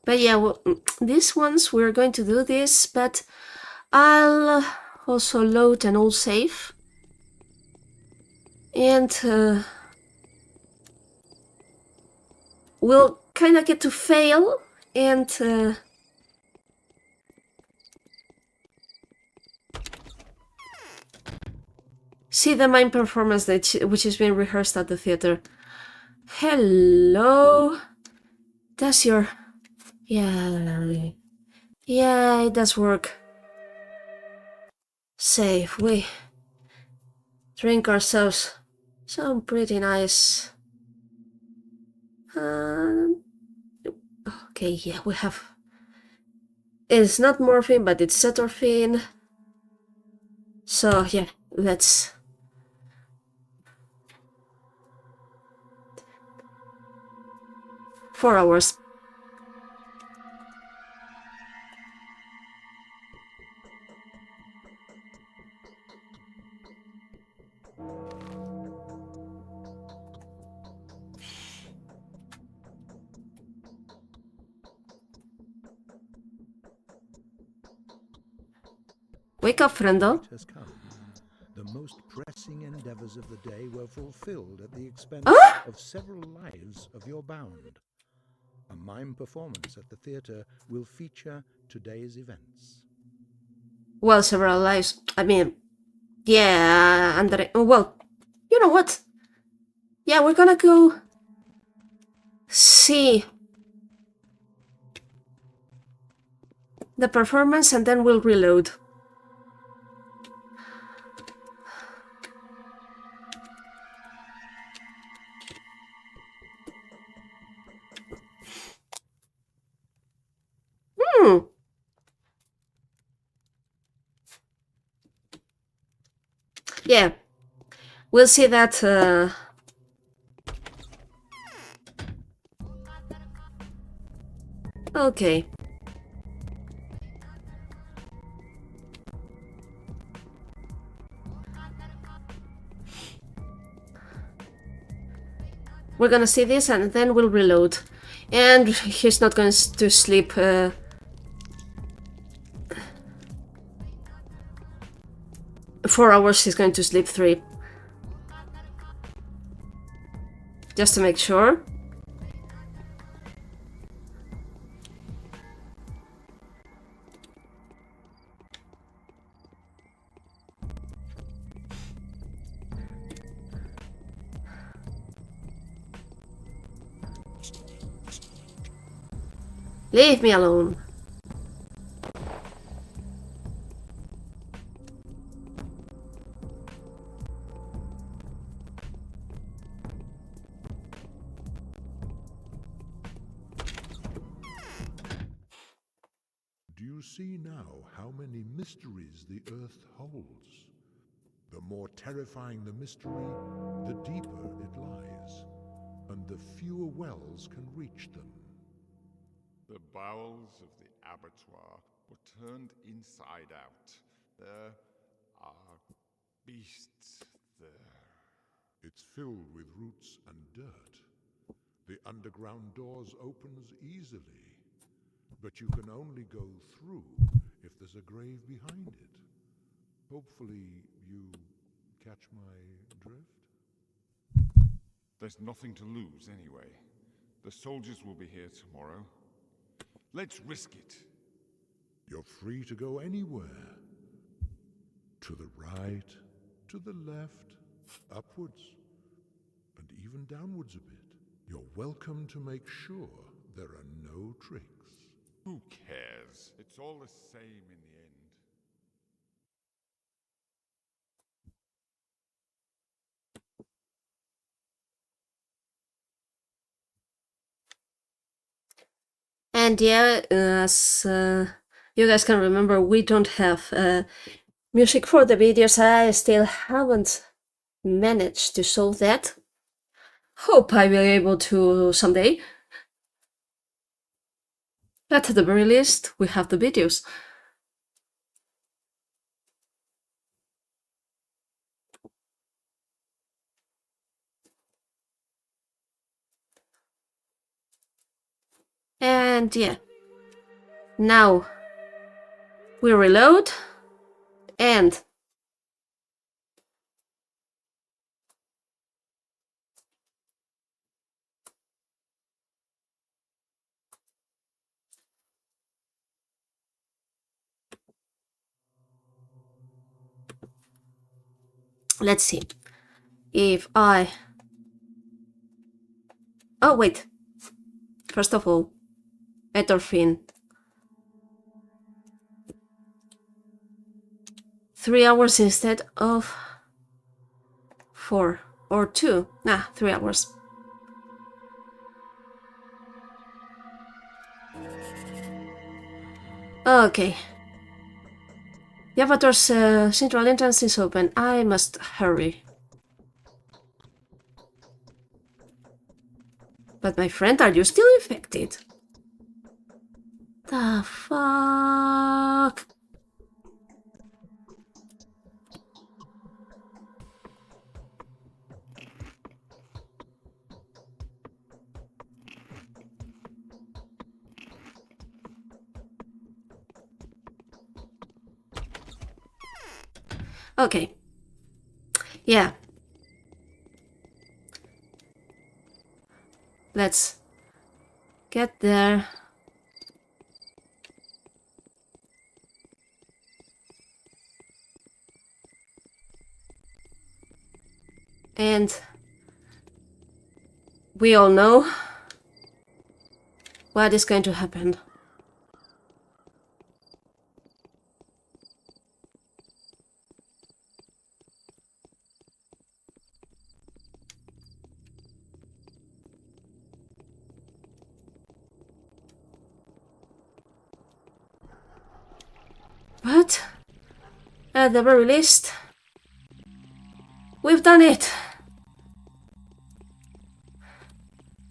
But yeah, well, these ones we're going to do this, but I'll also load an old save. And we'll kind of get to fail and see the main performance which is being rehearsed at the theater. Hello? That's your... Yeah, it does work. Save. We drink ourselves some pretty nice... okay, yeah, we have... It's not morphine, but it's cetorphine. So, yeah, let's... Four hours. Wake up, friendo. Has come. The most pressing endeavors of the day were fulfilled at the expense of several lives of your bound. A mime performance at the theatre will feature today's events. Well, several lives. I mean, yeah, Andre. Well, you know what? Yeah, we're gonna go see the performance and then we'll reload. Yeah, we'll see that. Okay. We're gonna see this and then we'll reload. And he's not going to sleep. 4 hours, he's going to sleep 3. Just to make sure. Leave me alone. Do you see now how many mysteries the earth holds? The more terrifying the mystery, the deeper it lies, and the fewer wells can reach them. The bowels of the abattoir were turned inside out. There are beasts there. It's filled with roots and dirt. The underground doors opens easily, but you can only go through if there's a grave behind it. Hopefully you catch my drift? There's nothing to lose anyway. The soldiers will be here tomorrow. Let's risk it. You're free to go anywhere. To the right, to the left, upwards, and even downwards a bit. You're welcome to make sure there are no tricks. Who cares? It's all the same in the end. And yeah, as you guys can remember, we don't have music for the videos. I still haven't managed to solve that. Hope I will be able to someday. But at the very least, we have the videos. And yeah, now we reload and let's see if I... Oh wait, first of all, Etorfin. 3 hours instead of 4 or 2. 3 hours. Okay. The Avatar's central entrance is open. I must hurry. But my friend, are you still infected? The fuck? Okay. Yeah. Let's Get there. And we all know what is going to happen. But at the very least, we've done it.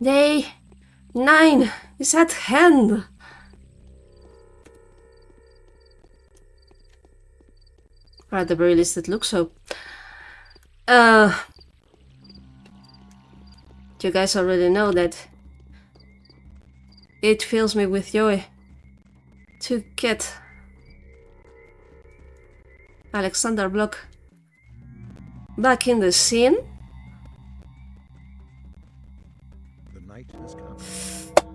Day 9 is at hand. Or at the very least, it looks so. You guys already know that it fills me with joy to get Alexander Block back in the scene. The night has come.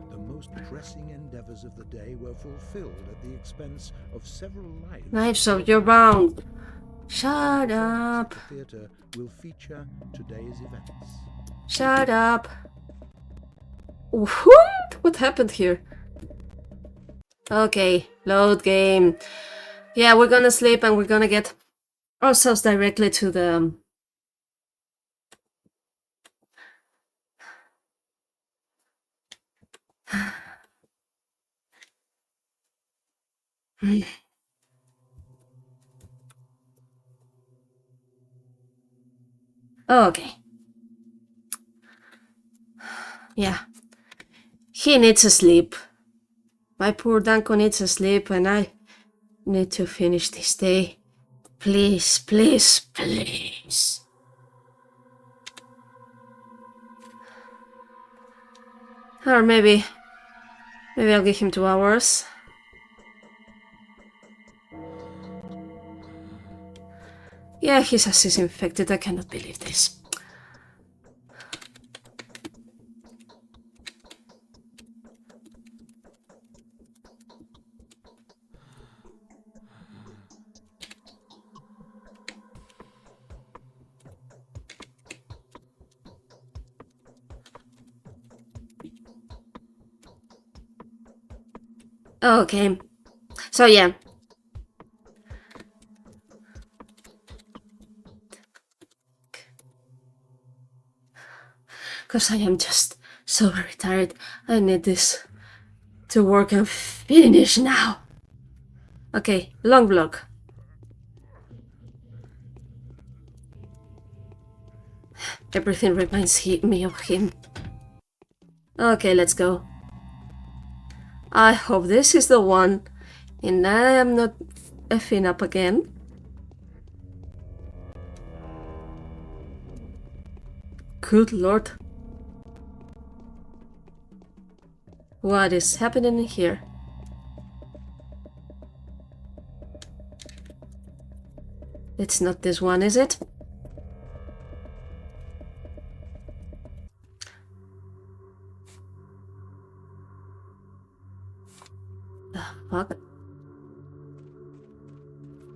The most pressing endeavors of the day were fulfilled at the expense of several lives. Knives of your bound. Shut up. The theater will feature today's events. Shut up. What? What happened here? Okay, load game. Yeah, we're gonna sleep and we're gonna get ourselves directly to the... Okay. Yeah. He needs a sleep. My poor Danko needs a sleep and I need to finish this day. Please, please, please. Or maybe I'll give him 2 hours. Yeah, his ass is infected. I cannot believe this. Okay. So yeah. Because I am just so very tired. I need this to work and finish now. Okay, long block. Everything reminds me of him. Okay, let's go. I hope this is the one and I am not effing up again. Good lord. What is happening here? It's not this one, is it? The fuck?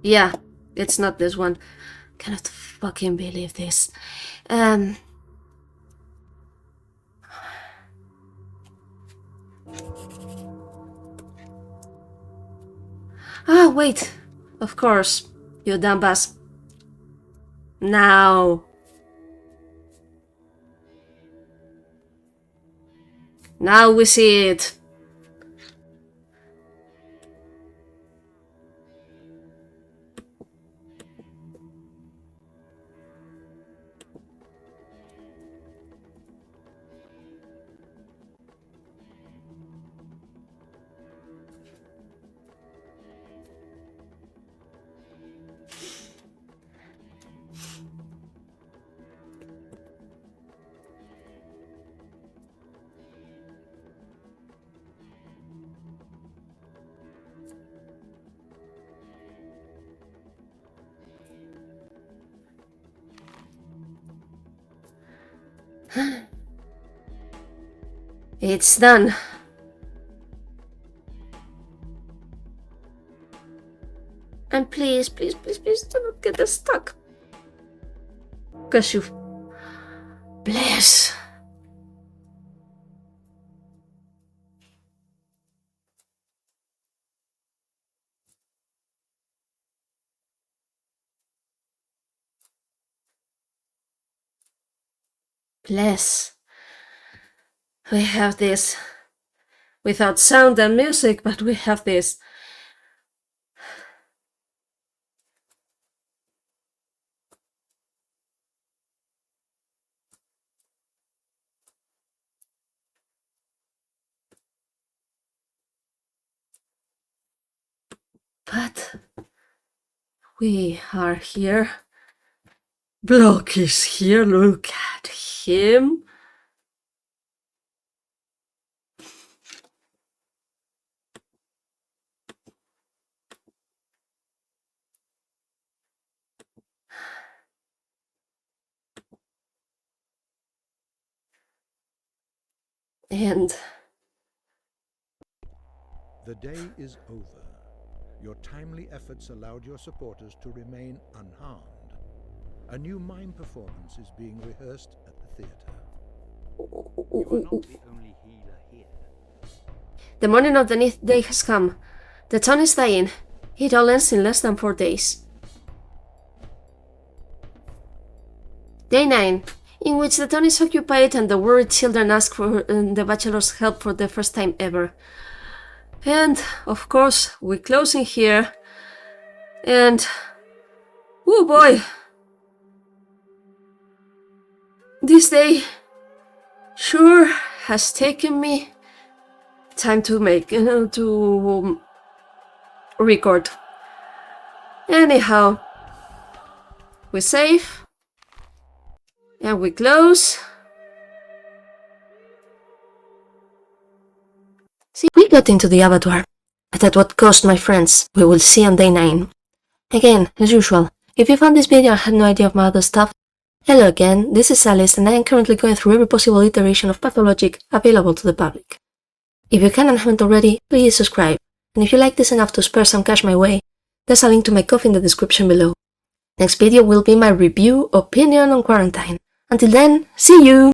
Yeah, it's not this one. Cannot fucking believe this. Ah, wait. Of course. You dumbass. Now. Now we see it. It's done. And please, please, please, please do not get stuck. Cause you... Bless. Bless. We have this. Without sound and music, but we have this. But we are here. Block is here, look at him. And The day is over. Your timely efforts allowed your supporters to remain unharmed. A new mime performance is being rehearsed at the theater. You are not the only healer here. the morning of the 9th day has come. The town is dying. It all ends in less than 4 days. Day 9, in which the town is occupied and the worried children ask for the Bachelor's help for the first time ever. And, of course, we close in here. And... oh boy! This day sure has taken me time to record. Anyhow, we save and we close. See, we got into the abattoir, but at what cost, my friends, we will see on day 9. Again, as usual, if you found this video and had no idea of my other stuff, hello again, this is Alys and I am currently going through every possible iteration of Pathologic available to the public. If you can and haven't already, please subscribe, and if you like this enough to spare some cash my way, there's a link to my Ko-fi in the description below. Next video will be my review opinion on Quarantine. Until then, see you!